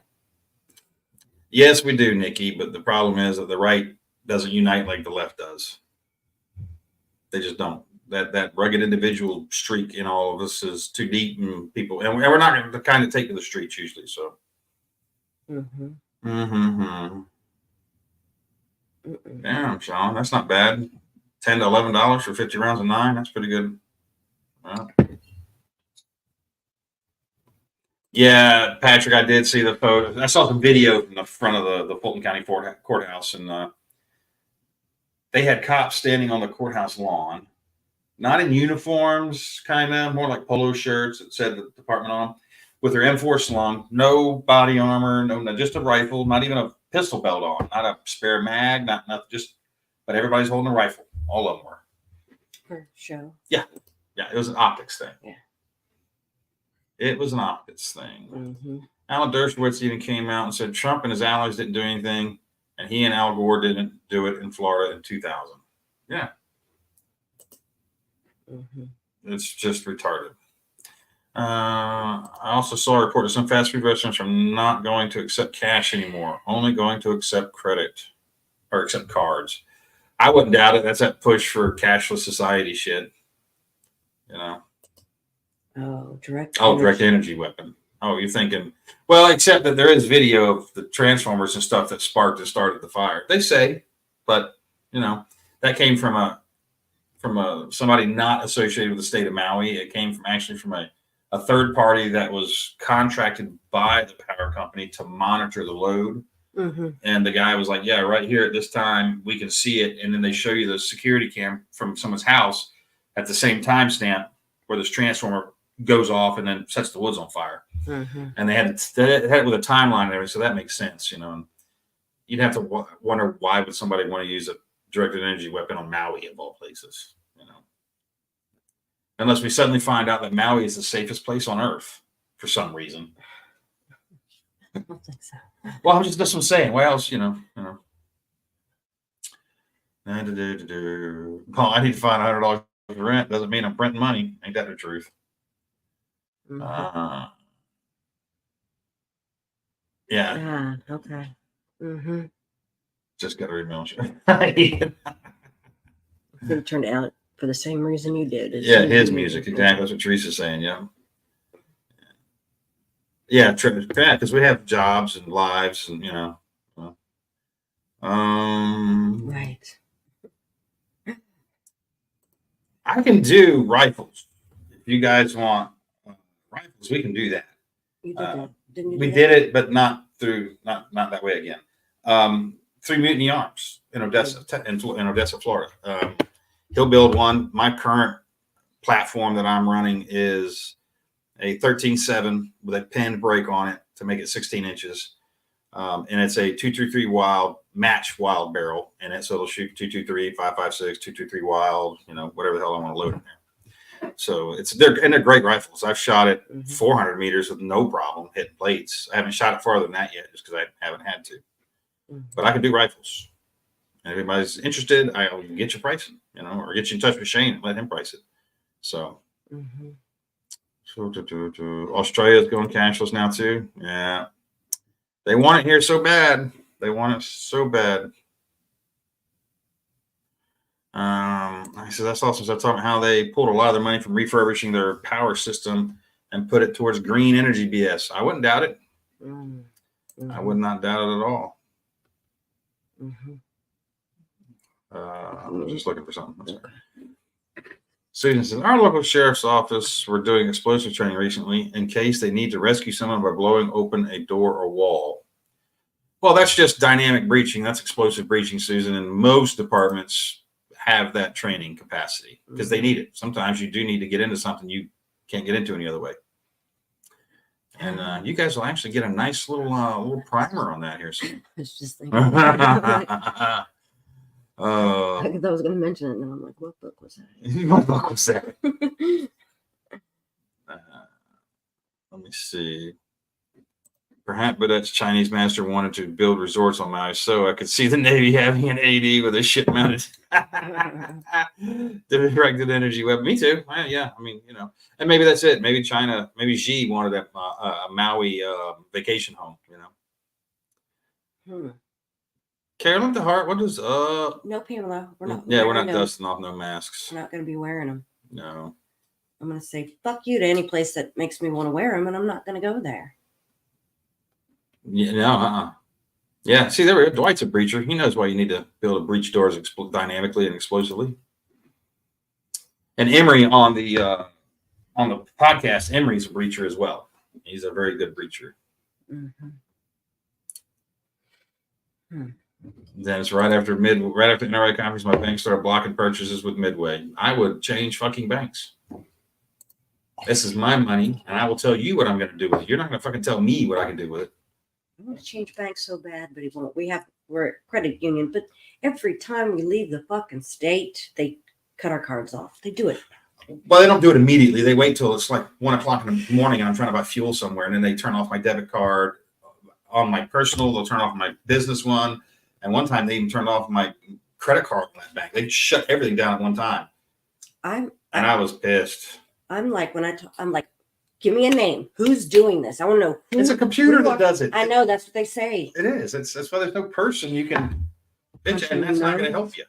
Yes, we do, Nikki. But the problem is that the right doesn't unite like the left does. They just don't. That rugged individual streak in all of us is too deep, and people, and we're not the kind to take to the streets usually. So. Damn, Sean, that's not bad. $10 to $11 for 50 rounds of 9. That's pretty good. Wow. Yeah, Patrick, I did see the photo. I saw some video from the front of the Fulton County courthouse, and they had cops standing on the courthouse lawn, not in uniforms, kind of more like polo shirts that said the department on them, with their M4 slung, no body armor, no, just a rifle, not even a pistol belt on, not a spare mag, not just, but everybody's holding a rifle. All of them were. For show. Yeah, it was an optics thing. Yeah. It was an optics thing. Alan Dershowitz even came out and said Trump and his allies didn't do anything, and he and Al Gore didn't do it in Florida in 2000. Yeah. It's just retarded. I also saw a report that some fast food restaurants are not going to accept cash anymore, only going to accept credit or accept cards. I wouldn't doubt it. That's that push for cashless society shit. You know. Direct energy weapon. Oh, you're thinking, well, except that there is video of the transformers and stuff that sparked and started the fire. They say, but you know, that came from somebody not associated with the state of Maui. It came from a third party that was contracted by the power company to monitor the load. And the guy was like, yeah, right here at this time, we can see it. And then they show you the security cam from someone's house at the same timestamp where this transformer goes off and then sets the woods on fire. And they had it with a timeline and everything. So that makes sense, you know. And you'd have to wonder why would somebody want to use a directed energy weapon on Maui of all places, you know. Unless we suddenly find out that Maui is the safest place on Earth for some reason. I don't think so. Well, that's what I'm saying. What else, you know. Oh, I need to find $100 for rent. Doesn't mean I'm printing money. Ain't that the truth? Yeah. Okay. Just got to remember. It turned out for the same reason you did. Yeah, his music. Exactly. That's what Teresa's saying. Yeah. Yeah, because we have jobs and lives, and you know. Right. I can do rifles. If you guys want rifles, we can do that. You did that, didn't you? We did it, but not that way again. Through Mutiny Arms in Odessa, Florida. He'll build one. My current platform that I'm running is a 13.7 with a pinned brake on it to make it 16 inches. And it's a 223 match wild barrel in it. So it'll shoot 223, 5.56, 223 wild, you know, whatever the hell I want to load in there. So they're great rifles. I've shot it 400 meters with no problem hitting plates. I haven't shot it farther than that yet just because I haven't had to. But I can do rifles. And if anybody's interested, I'll get you pricing, you know, or get you in touch with Shane and let him price it. So, Australia's going cashless now too. Yeah. They want it here so bad. They want it so bad. I said that's awesome. So I talking about how they pulled a lot of their money from refurbishing their power system and put it towards green energy BS. I wouldn't doubt it. I would not doubt it at all. I'm just looking for something. Susan says, our local sheriff's office were doing explosive training recently in case they need to rescue someone by blowing open a door or wall. Well, that's just dynamic breaching. That's explosive breaching, Susan. And most departments have that training capacity because they need it. Sometimes you do need to get into something you can't get into any other way. And you guys will actually get a nice little primer on that here soon. I was just thinking. I thought I was going to mention it, and I'm like, what book was that? What book was that? Let me see. Perhaps, but that's Chinese master wanted to build resorts on Maui, so I could see the Navy having an AD with a ship mounted directed energy weapon. Me too. Yeah, I mean, and maybe that's it. Maybe China, maybe Xi wanted a Maui vacation home. Carolyn DeHart, what does No, Pamela, we're not. Yeah, we're not dusting off no masks. We're not going to be wearing them. No. I'm going to say fuck you to any place that makes me want to wear them, and I'm not going to go there. Yeah, no, Yeah, see, there we go. Dwight's a breacher. He knows why you need to build a breech doors dynamically and explosively. And Emery on the podcast, Emery's a breacher as well. He's a very good breacher. Then it's right after NRA conference, my bank started blocking purchases with Midway. I would change fucking banks. This is my money, and I will tell you what I'm going to do with it. You're not going to fucking tell me what I can do with it. I want to change banks so bad, but he won't. We're a credit union, but every time we leave the fucking state, they cut our cards off. They do it. Well, they don't do it immediately. They wait till it's like 1 o'clock in the morning and I'm trying to buy fuel somewhere, and then they turn off my debit card on my personal. They'll turn off my business one, and one time they even turned off my credit card on that bank. They shut everything down at one time. I was pissed. I'm like, I'm like, give me a name. Who's doing this? I want to know. It's a computer that does it. I know, that's what they say. It is. That's why there's no person you can bitch, and that's not going to help you.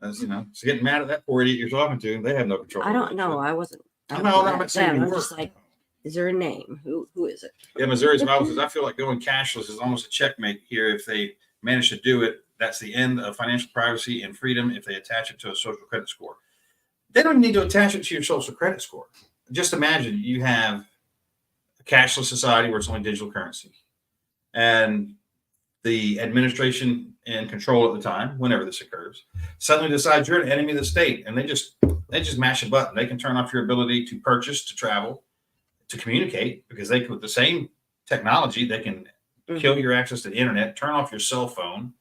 As so getting mad at that poor idiot you're talking to, they have no control. I don't know. I wasn't. I'm not saying I'm just like, is there a name? Who is it? Yeah, Missouri's Bible says, I feel like going cashless is almost a checkmate here. If they manage to do it, that's the end of financial privacy and freedom if they attach it to a social credit score. They don't need to attach it to your social credit score. Just imagine you have a cashless society where it's only digital currency. And the administration in control at the time, whenever this occurs, suddenly decides you're an enemy of the state. And they just mash a button. They can turn off your ability to purchase, to travel, to communicate, because they can, with the same technology, they can kill your access to the internet, turn off your cell phone,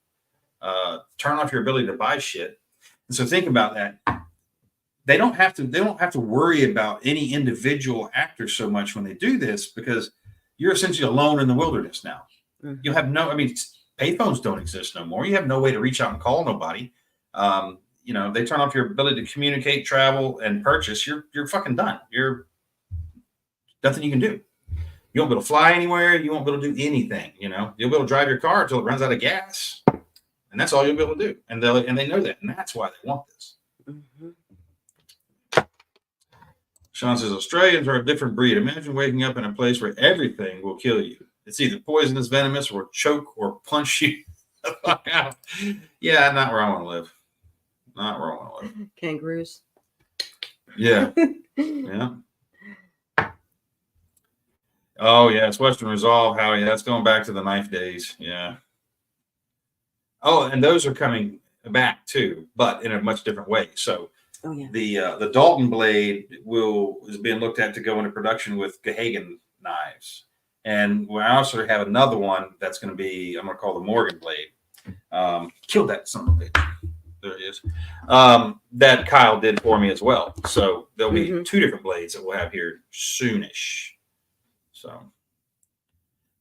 turn off your ability to buy shit. And so think about that. They don't have to worry about any individual actor so much when they do this, because you're essentially alone in the wilderness now. You have payphones don't exist no more. You have no way to reach out and call nobody. They turn off your ability to communicate, travel, and purchase. You're fucking done. You're nothing you can do. You won't be able to fly anywhere. You won't be able to do anything. You'll be able to drive your car until it runs out of gas, and that's all you'll be able to do. And they know that, and that's why they want this. Sean says, Australians are a different breed. Imagine waking up in a place where everything will kill you. It's either poisonous, venomous, or choke or punch you the fuck out. Yeah, not where I want to live. Not where I want to live. Kangaroos. Yeah. Yeah. Oh, yeah. It's Western Resolve, Howie. That's going back to the knife days. Yeah. Oh, and those are coming back too, but in a much different way. So, oh, yeah. The Dalton blade is being looked at to go into production with Gahagan knives. And we also have another one that's going to be, I'm going to call the Morgan blade. Killed that son of a bitch. There it is. That Kyle did for me as well. So there'll be two different blades that we'll have here soonish. So,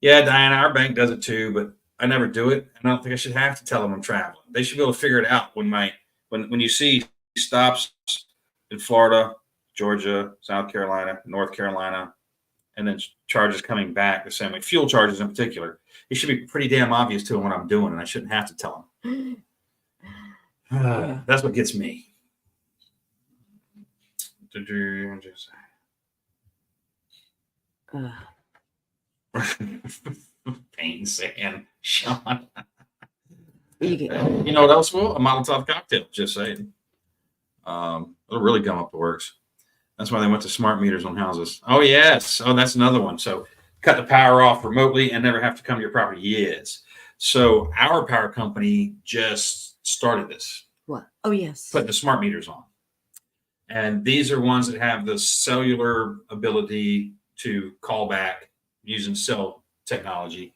yeah, Diana, our bank does it too, but I never do it. I don't think I should have to tell them I'm traveling. They should be able to figure it out when you see stops in Florida, Georgia, South Carolina, North Carolina, and then charges coming back the same way, fuel charges in particular. It should be pretty damn obvious to them what I'm doing, and I shouldn't have to tell them. That's what gets me. Pain saying, Sean. You know what else will? A Molotov cocktail, just saying. It'll really gum up the works. That's why they went to smart meters on houses. Oh, yes. Oh, that's another one. So cut the power off remotely and never have to come to your property. Yes. So our power company just started this. What? Oh, yes. Putting the smart meters on. And these are ones that have the cellular ability to call back using cell technology.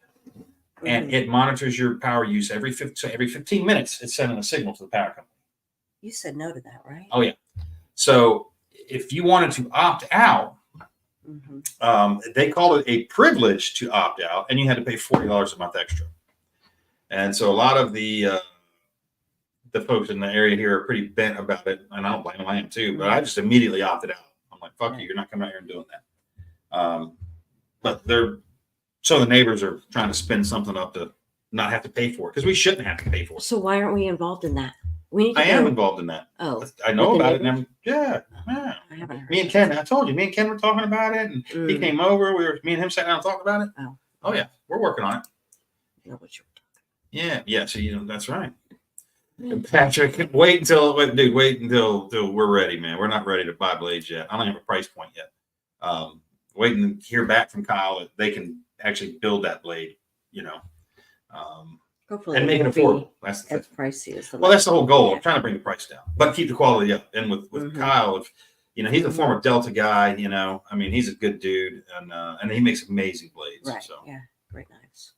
And it monitors your power use every 15 minutes. It's sending a signal to the power company. You said no to that, right? Oh, yeah. So if you wanted to opt out, They called it a privilege to opt out, and you had to pay $40 a month extra. And so a lot of the folks in the area here are pretty bent about it, and I don't blame them. I am too, but I just immediately opted out. I'm like, fuck you, you're not coming out here and doing that. But so the neighbors are trying to spin something up to not have to pay for it, because we shouldn't have to pay for it. So why aren't we involved in that? We need to I am involved in that. Oh, I know about it. And I haven't heard. Me and Ken, I told you, me and Ken were talking about it, and he came over. Me and him sat down and talked about it. Oh yeah, we're working on it. I know what you're talking. Yeah. So that's right. And Patrick, wait until we're ready, man. We're not ready to buy blades yet. I don't have a price point yet. Waiting to hear back from Kyle that they can actually build that blade, Hopefully and make it affordable. That's as pricey as that's the whole goal. I'm trying to bring the price down, but keep the quality up. And with Kyle, if he's a former Delta guy, I mean, he's a good dude, and he makes amazing blades. Right. So. Yeah. Great knives.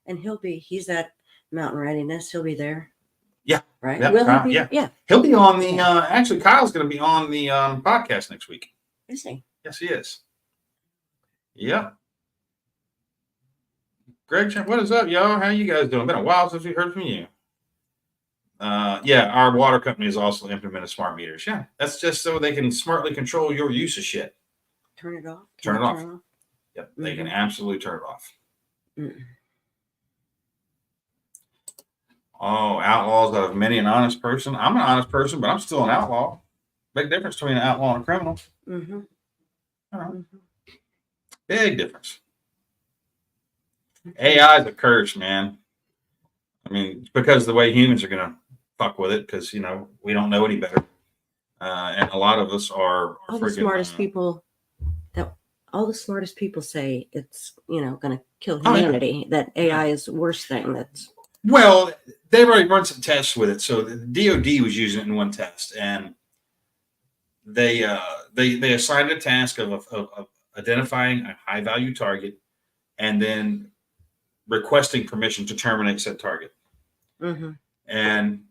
And he's at Mountain Readiness. He'll be there. Yeah. Right. Yeah, Will Kyle, he be? Yeah. He'll be on the. Actually, Kyle's going to be on the podcast next week. Is he? Yes, he is. Yeah. Greg, what is up, y'all? How you guys doing? Been a while since we heard from you. Our water company has also implemented smart meters. Yeah, that's just so they can smartly control your use of shit. Turn it off. Turn it off. Yep, they can absolutely turn it off. Oh, outlaws out of many an honest person. I'm an honest person, but I'm still an outlaw. Big difference between an outlaw and a criminal. Big difference. AI is a curse, man. I mean, because the way humans are going to fuck with it, because we don't know any better, and a lot of us are all the smartest people. All the smartest people say it's going to kill humanity. That AI is the worst thing. Well, they've already run some tests with it. So the DoD was using it in one test, and they assigned a task of identifying a high value target, and then requesting permission to terminate said target. And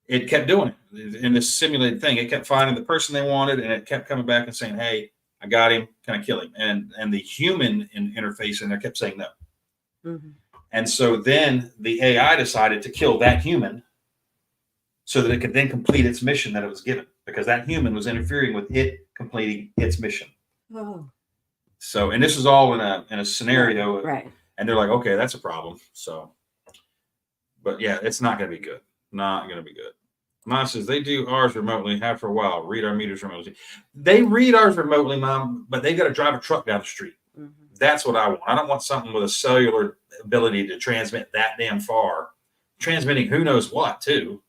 it kept doing it in this simulated thing. It kept finding the person they wanted, and it kept coming back and saying, "Hey, I got him. Can I kill him?" And the human interface in there kept saying no. And so then the AI decided to kill that human so that it could then complete its mission that it was given, because that human was interfering with it completing its mission. So, and this is all in a scenario, right? And they're like, okay, that's a problem. So, but yeah, it's not going to be good. Not going to be good. Mom says they do ours remotely, have for a while. Read our meters remotely. They read ours remotely, Mom, but they got to drive a truck down the street. That's what I want. I don't want something with a cellular ability to transmit that damn far. Transmitting who knows what, too.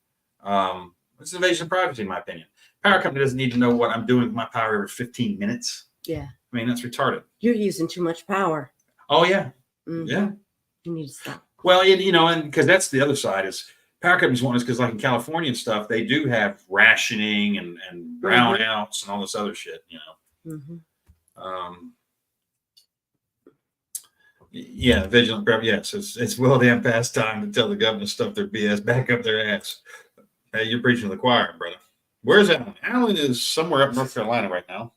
It's an invasion of privacy, in my opinion. Power company doesn't need to know what I'm doing with my power every 15 minutes. Yeah. I mean, that's retarded. You're using too much power. Oh, yeah. Yeah. You need to stop. Well, and because that's the other side is power companies want us, because like in California and stuff, they do have rationing and brownouts and all this other shit, Yeah, vigilant. Yes, it's well damn past time to tell the government stuff their BS back up their ass. Hey, you're preaching to the choir, brother. Where's Alan? Alan is somewhere up North Carolina right now,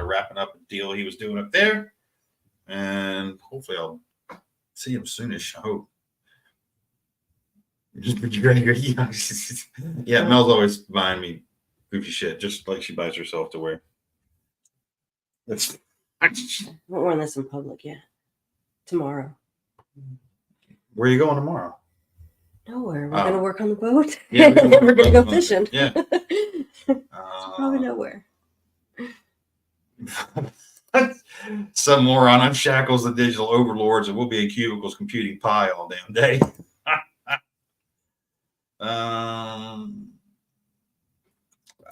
wrapping up a deal he was doing up there, and hopefully I'll see him soonish. I hope. Just yeah, Mel's always buying me goofy shit, just like she buys herself to wear. That's. I won't run this in public yet. Tomorrow. Where are you going tomorrow? Nowhere. We're going to work on the boat. Yeah, and then we're going to go fishing. Yeah. Probably nowhere. Some moron unshackles the digital overlords, and we'll be in cubicles computing pi all damn day.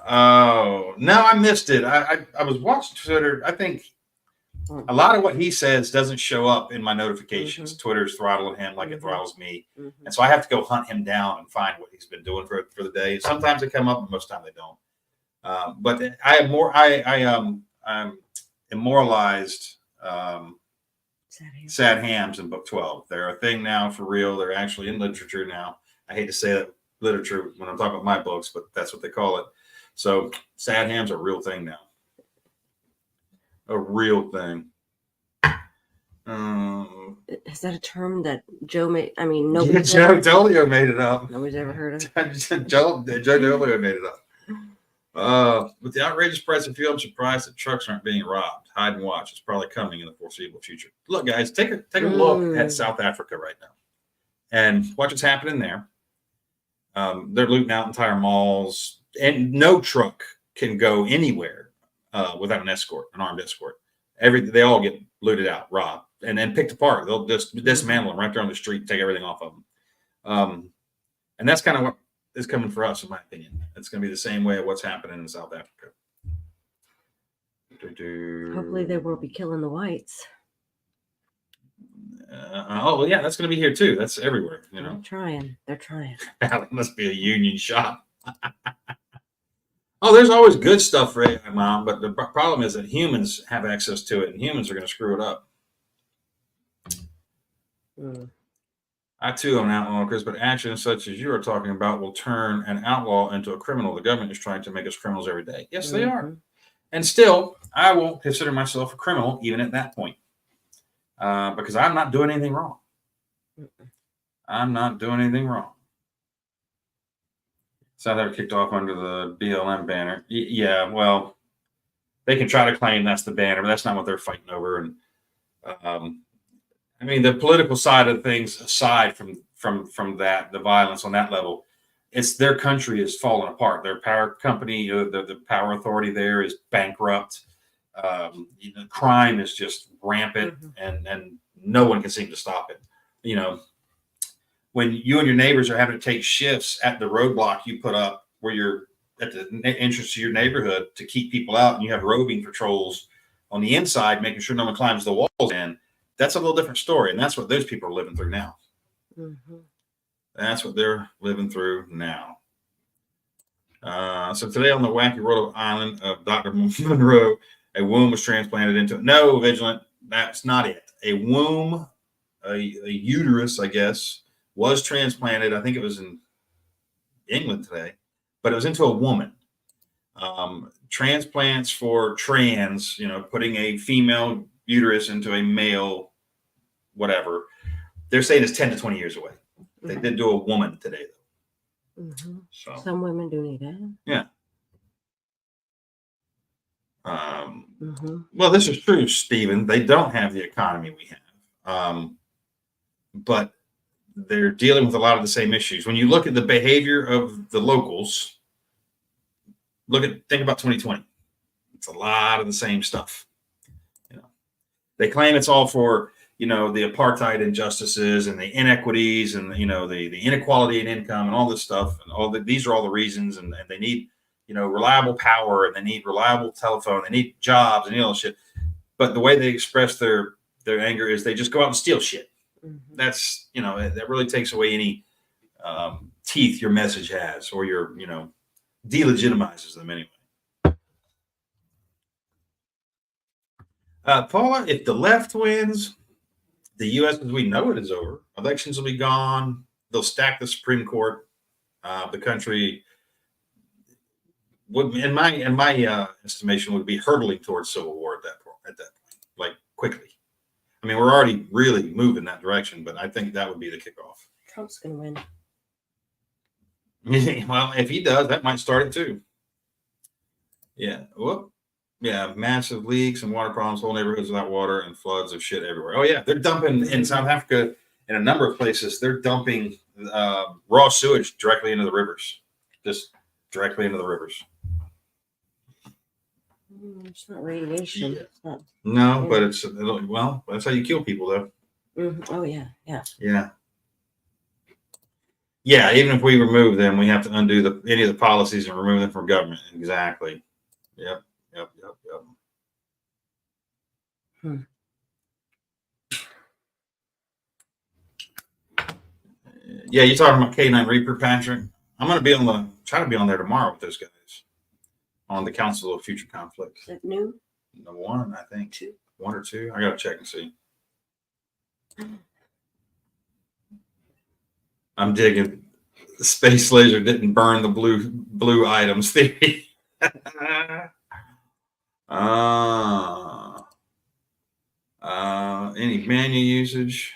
Oh no, I missed it. I was watching Twitter. I think a lot of what he says doesn't show up in my notifications. Twitter's throttling him like it throttles me, and so I have to go hunt him down and find what he's been doing for the day. Sometimes they come up, but most of the time they don't. But I'm immoralized. Sad hams in book 12. They're a thing now for real. They're actually in literature now. I hate to say that literature when I'm talking about my books, but that's what they call it. So sad hams are a real thing now. A real thing. Is that a term that Joe made? I mean, Joe nobody's Dolio made it up. Nobody's ever heard of it. Joe Dolio made it up. With the outrageous price of fuel, I'm surprised that trucks aren't being robbed. Hide and watch. It's probably coming in the foreseeable future. Look, guys, take a look at South Africa right now, and watch what's happening there. They're looting out entire malls, and no truck can go anywhere without an escort, an armed escort. They all get looted out, robbed, and then picked apart. They'll just dismantle them right there on the street, take everything off of them. And that's kind of what is coming for us, in my opinion. It's going to be the same way of what's happening in South Africa. Hopefully, they will be killing the whites. Oh yeah, that's going to be here too. That's everywhere. You know, they're trying. That must be a union shop. Oh, there's always good stuff for AI, Mom, but the problem is that humans have access to it, and humans are going to screw it up. I too am an outlaw, Chris, but actions such as you are talking about will turn an outlaw into a criminal. The government is trying to make us criminals every day. Yes, they are. And still, I won't consider myself a criminal even at that point, because I'm not doing anything wrong. I'm not doing anything wrong. South Africa kicked off under the BLM banner. Yeah, well, they can try to claim that's the banner, but that's not what they're fighting over. And I mean, the political side of things, aside from that, the violence on that level, it's their country is falling apart. Their power company, the power authority there is bankrupt. Crime is just rampant, and no one can seem to stop it. You know, when you and your neighbors are having to take shifts at the roadblock you put up where you're at the entrance to your neighborhood to keep people out, and you have roving patrols on the inside, making sure no one climbs the walls in, that's a little different story. And that's what those people are living through now. That's what they're living through now. So today on the wacky world of island of Dr. Monroe, a womb was transplanted into it. No, Vigilant, that's not it. A womb, a uterus, I guess, was transplanted. I think it was in England today, but it was into a woman. Transplants for trans, putting a female uterus into a male, whatever. They're saying it's 10 to 20 years away. They did do a woman today, though. So some women do need that. Yeah. Well, this is true, Stephen. They don't have the economy we have, but they're dealing with a lot of the same issues. When you look at the behavior of the locals, think about 2020. It's a lot of the same stuff. They claim it's all for the apartheid injustices and the inequities and the inequality in income and all this stuff, and these are all the reasons, and they need reliable power, and they need reliable telephone, they need jobs and all shit. But the way they express their anger is they just go out and steal shit. That's that really takes away any teeth your message has, or your delegitimizes them anyway. Paula, if the left wins, the U.S. as we know it is over. Elections will be gone. They'll stack the Supreme Court. The country would, in my estimation, would be hurtling towards civil war at that point, like quickly. I mean, we're already really moving that direction, but I think that would be the kickoff. Trump's going to win. Well, if he does, that might start it too. Yeah. Whoop. Yeah. Massive leaks and water problems, whole neighborhoods without water, and floods of shit everywhere. Oh yeah, they're dumping in South Africa in a number of places. They're dumping raw sewage directly into the rivers, just directly into the rivers. It's not radiation. Yeah. It's not, no, but that's how you kill people, though. Oh yeah. Yeah, even if we remove them, we have to undo any of the policies and remove them from government. Exactly. Yep. Yeah, you're talking about K9 Reaper, Patrick. I'm going to try to be on there tomorrow with those guys on the Council of Future Conflicts. Is that new? The one, I think. 1 or 2. I got to check and see. I'm digging. The space laser didn't burn the blue items theory. any manual usage?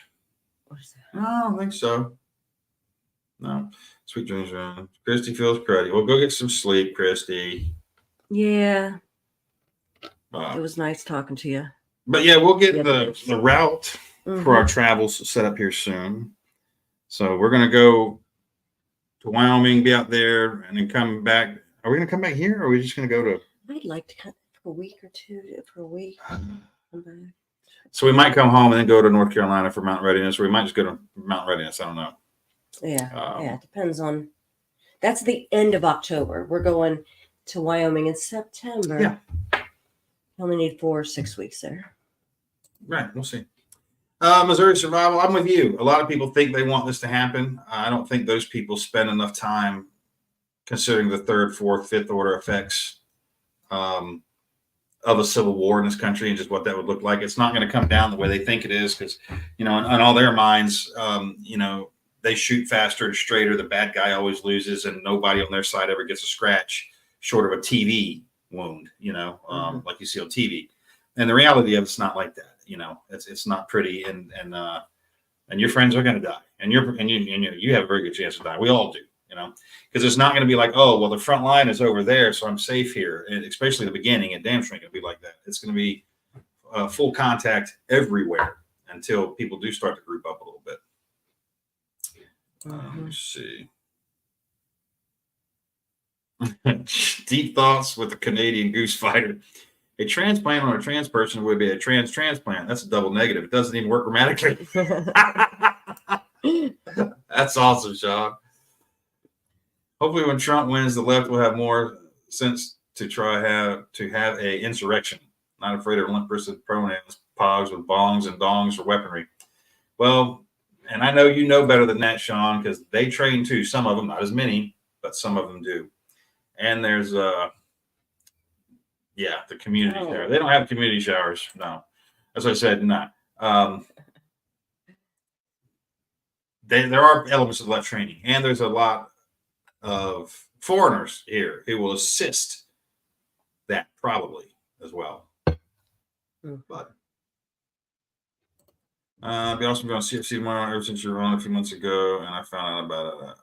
What is that? No, I don't think so. No. Sweet dreams, man. Christy feels cruddy. Well, go get some sleep, Christy. Yeah. It was nice talking to you. But yeah, we'll get the route for our travels set up here soon. So we're gonna go to Wyoming, be out there, and then come back. Are we gonna come back here, or are we just gonna go to? I'd like to come for a week or two. For a week. Come back. So we might come home and then go to North Carolina for mountain readiness, or we might just go to mountain readiness. I don't know. Yeah, it depends on. That's the end of October. We're going to Wyoming in September. Yeah. You only need 4 or 6 weeks there. Right. We'll see. Missouri survival. I'm with you. A lot of people think they want this to happen. I don't think those people spend enough time considering the third, fourth, fifth order effects of a civil war in this country and just what that would look like. It's not going to come down the way they think it is because, in all their minds, they shoot faster and straighter. The bad guy always loses, and nobody on their side ever gets a scratch short of a TV wound, like you see on TV. And the reality of it's not like that. It's not pretty, and your friends are going to die, and you have a very good chance to die. We all do, because it's not going to be like, oh, well, the front line is over there, so I'm safe here. And especially the beginning, and damn sure ain't going to be like that. It's going to be full contact everywhere until people do start to group up a little bit. Let me see. Deep thoughts with the Canadian goose fighter. A transplant on a trans person would be a transplant. That's a double negative. It doesn't even work grammatically. That's awesome, Sean. Hopefully when Trump wins, the left will have more sense to have a insurrection. Not afraid of limp wristed pronouns, pogs with bongs and dongs for weaponry. Well, and I know you know better than that, Sean, because they train too. Some of them, not as many, but some of them do. And there's the community shower. They don't have community showers. No. As I said, no. There are elements of left training, and there's a lot of foreigners here who will assist that probably as well. But it'd be awesome going to CFC tomorrow ever since you were on a few months ago, and I found out about it.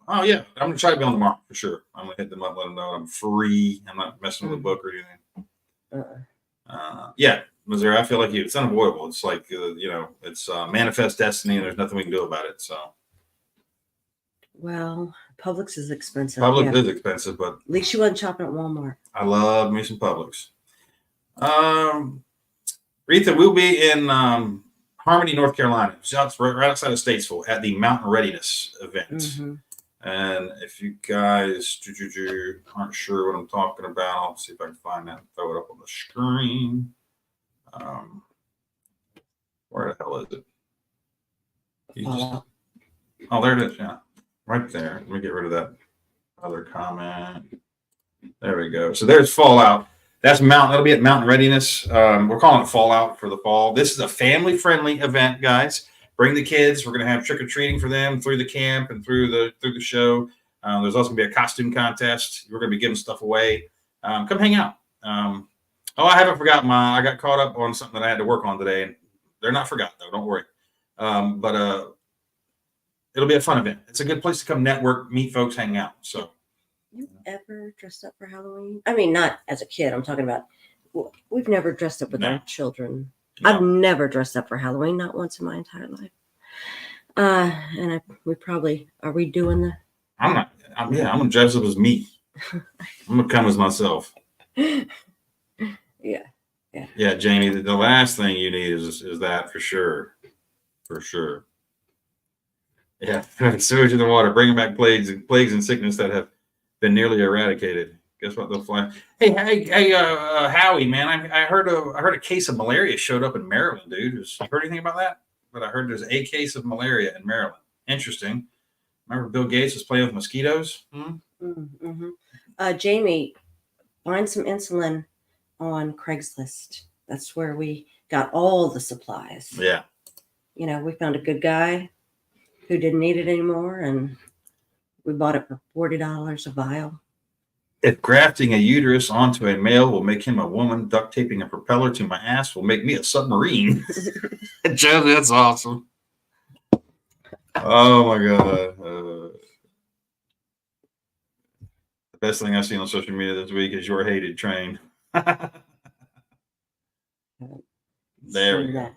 Oh yeah, I'm gonna try to be on tomorrow for sure. I'm gonna hit them up, let them know I'm free. I'm not messing with a book or anything. Yeah, Missouri, I feel like you. It's unavoidable. It's like it's manifest destiny, and there's nothing we can do about it. So, well, Publix is expensive. Publix is expensive, but at least you wasn't shopping at Walmart. I love me some Publix. Retha, we'll be in Harmony, North Carolina, right outside of Statesville, at the Mountain Readiness event. And if you guys aren't sure what I'm talking about, I'll see if I can find that and throw it up on the screen. Where the hell is it? Oh, there it is. Yeah, right there. Let me get rid of that other comment. There we go. So there's Fallout. That's that'll be at Mountain Readiness. We're calling it Fallout for the fall. This is a family-friendly event, guys. Bring the kids. We're going to have trick-or-treating for them through the camp and through the show. There's also going to be a costume contest. We're going to be giving stuff away. Come hang out. I haven't forgotten I got caught up on something that I had to work on today. And they're not forgotten, though. Don't worry. But it'll be a fun event. It's a good place to come network, meet folks, hang out. So. You ever dressed up for Halloween? I mean, not as a kid. I'm talking about we've never dressed up with our children. No. I've never dressed up for Halloween, not once in my entire life. We probably are we doing the? I'm not. I'm gonna dress up as me. I'm gonna come as myself. Yeah. Yeah, Jamie. The last thing you need is that for sure. For sure. Yeah, sewage in the water, bringing back plagues and sickness that have been nearly eradicated. Guess what? They'll fly. Hey, Howie, man! I heard a case of malaria showed up in Maryland, dude. You heard anything about that? But I heard there's a case of malaria in Maryland. Interesting. Remember Bill Gates was playing with mosquitoes? Jamie, find some insulin on Craigslist. That's where we got all the supplies. Yeah. We found a good guy who didn't need it anymore, and we bought it for $40 a vial. If grafting a uterus onto a male will make him a woman, duct taping a propeller to my ass will make me a submarine. Joe, that's awesome. Oh my god. The best thing I've seen on social media this week is your hated train. There we go.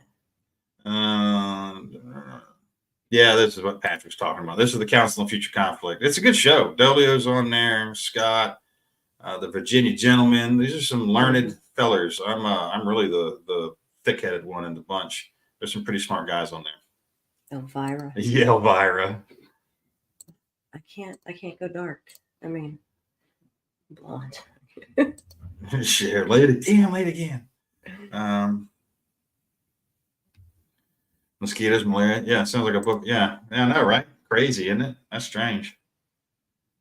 Yeah, this is what Patrick's talking about. This is the Council on Future Conflict. It's a good show. Delio's on there, Scott, the Virginia Gentleman. These are some learned fellers. I'm really the thick-headed one in the bunch. There's some pretty smart guys on there. Elvira. Yeah, Elvira. I can't go dark. I mean, blonde. Share late again. Mosquitoes, malaria. Yeah, it sounds like a book. Yeah, I know, right? Crazy, isn't it? That's strange.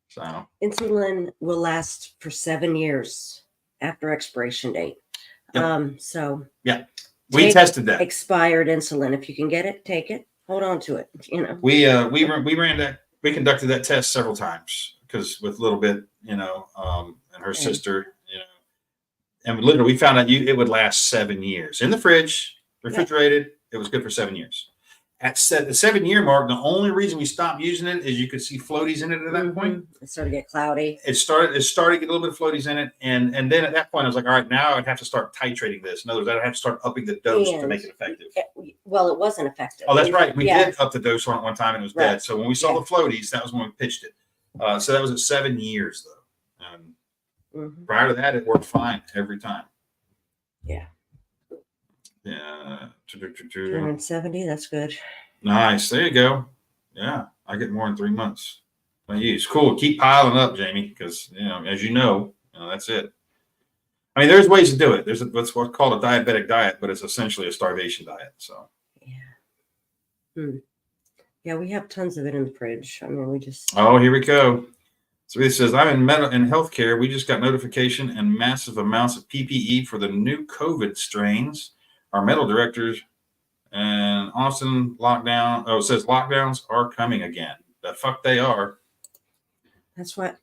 So insulin will last for 7 years after expiration date. Yep. So yeah, we tested that. Expired insulin. If you can get it, take it. Hold on to it. You know. We ran that. We conducted that test several times because with Little Bit, and her sister, and literally we found out it would last 7 years in the fridge, refrigerated. It was good for 7 years. At the 7-year mark, the only reason we stopped using it is you could see floaties in it at that point. It started to get cloudy. It started to get a little bit of floaties in it. And then at that point, I was like, all right, now I'd have to start titrating this. In other words, I'd have to start upping the dose to make it effective. Well, it wasn't effective. Oh, that's right. We did up the dose on it one time and it was dead. So when we saw the floaties, that was when we pitched it. So that was at 7 years, though. Prior to that, it worked fine every time. Yeah. Yeah. 270, that's good. Nice. There you go. Yeah. I get more in 3 months. It's cool. Keep piling up, Jamie, because, as you know, that's it. I mean, there's ways to do it. There's what's called a diabetic diet, but it's essentially a starvation diet. So. Yeah. Yeah, we have tons of it in the fridge. I mean, we just. Oh, here we go. So he says, I'm in healthcare. We just got notification and massive amounts of PPE for the new COVID strains. Our medical directors and Austin lockdown. Oh, it says lockdowns are coming again. The fuck they are. That's what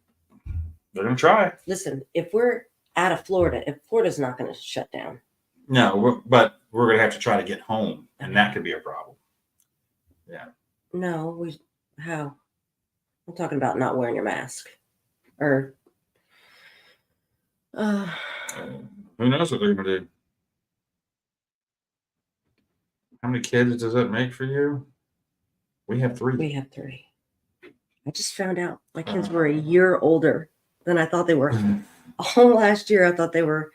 they're gonna try. Listen, if we're out of Florida, if Florida's not going to shut down. No, but we're gonna have to try to get home, and that could be a problem. Yeah. No, how? I'm talking about not wearing your mask, or. Who knows what they're gonna do? How many kids does that make for you? We have 3. We have 3. I just found out my kids were a year older than I thought they were. All last year, I thought they were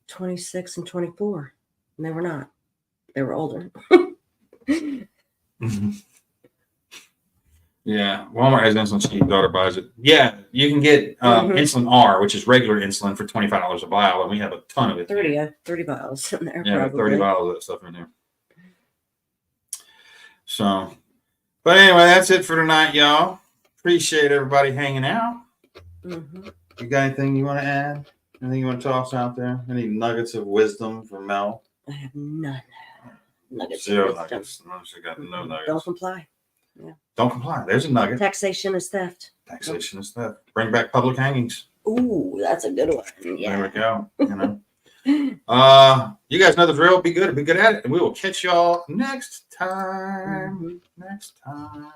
26 and 24, and they were not. They were older. Yeah, Walmart has insulin cheap. Daughter buys it. Yeah, you can get insulin R, which is regular insulin, for $25 a vial, and we have a ton of it. 30 vials in there. Yeah, 30 vials of that stuff in there. So, but anyway, that's it for tonight, y'all. Appreciate everybody hanging out. You got anything you want to add? Anything you want to toss out there? Any nuggets of wisdom from Mel? I have none. Nuggets. Zero nuggets. She got no nuggets. Don't comply. Yeah. Don't comply. There's a nugget. Taxation is theft. Taxation is theft. Bring back public hangings. Ooh, that's a good one. Yeah. There we go. You guys know the drill. Be good at it, and we will catch y'all next time. Next time.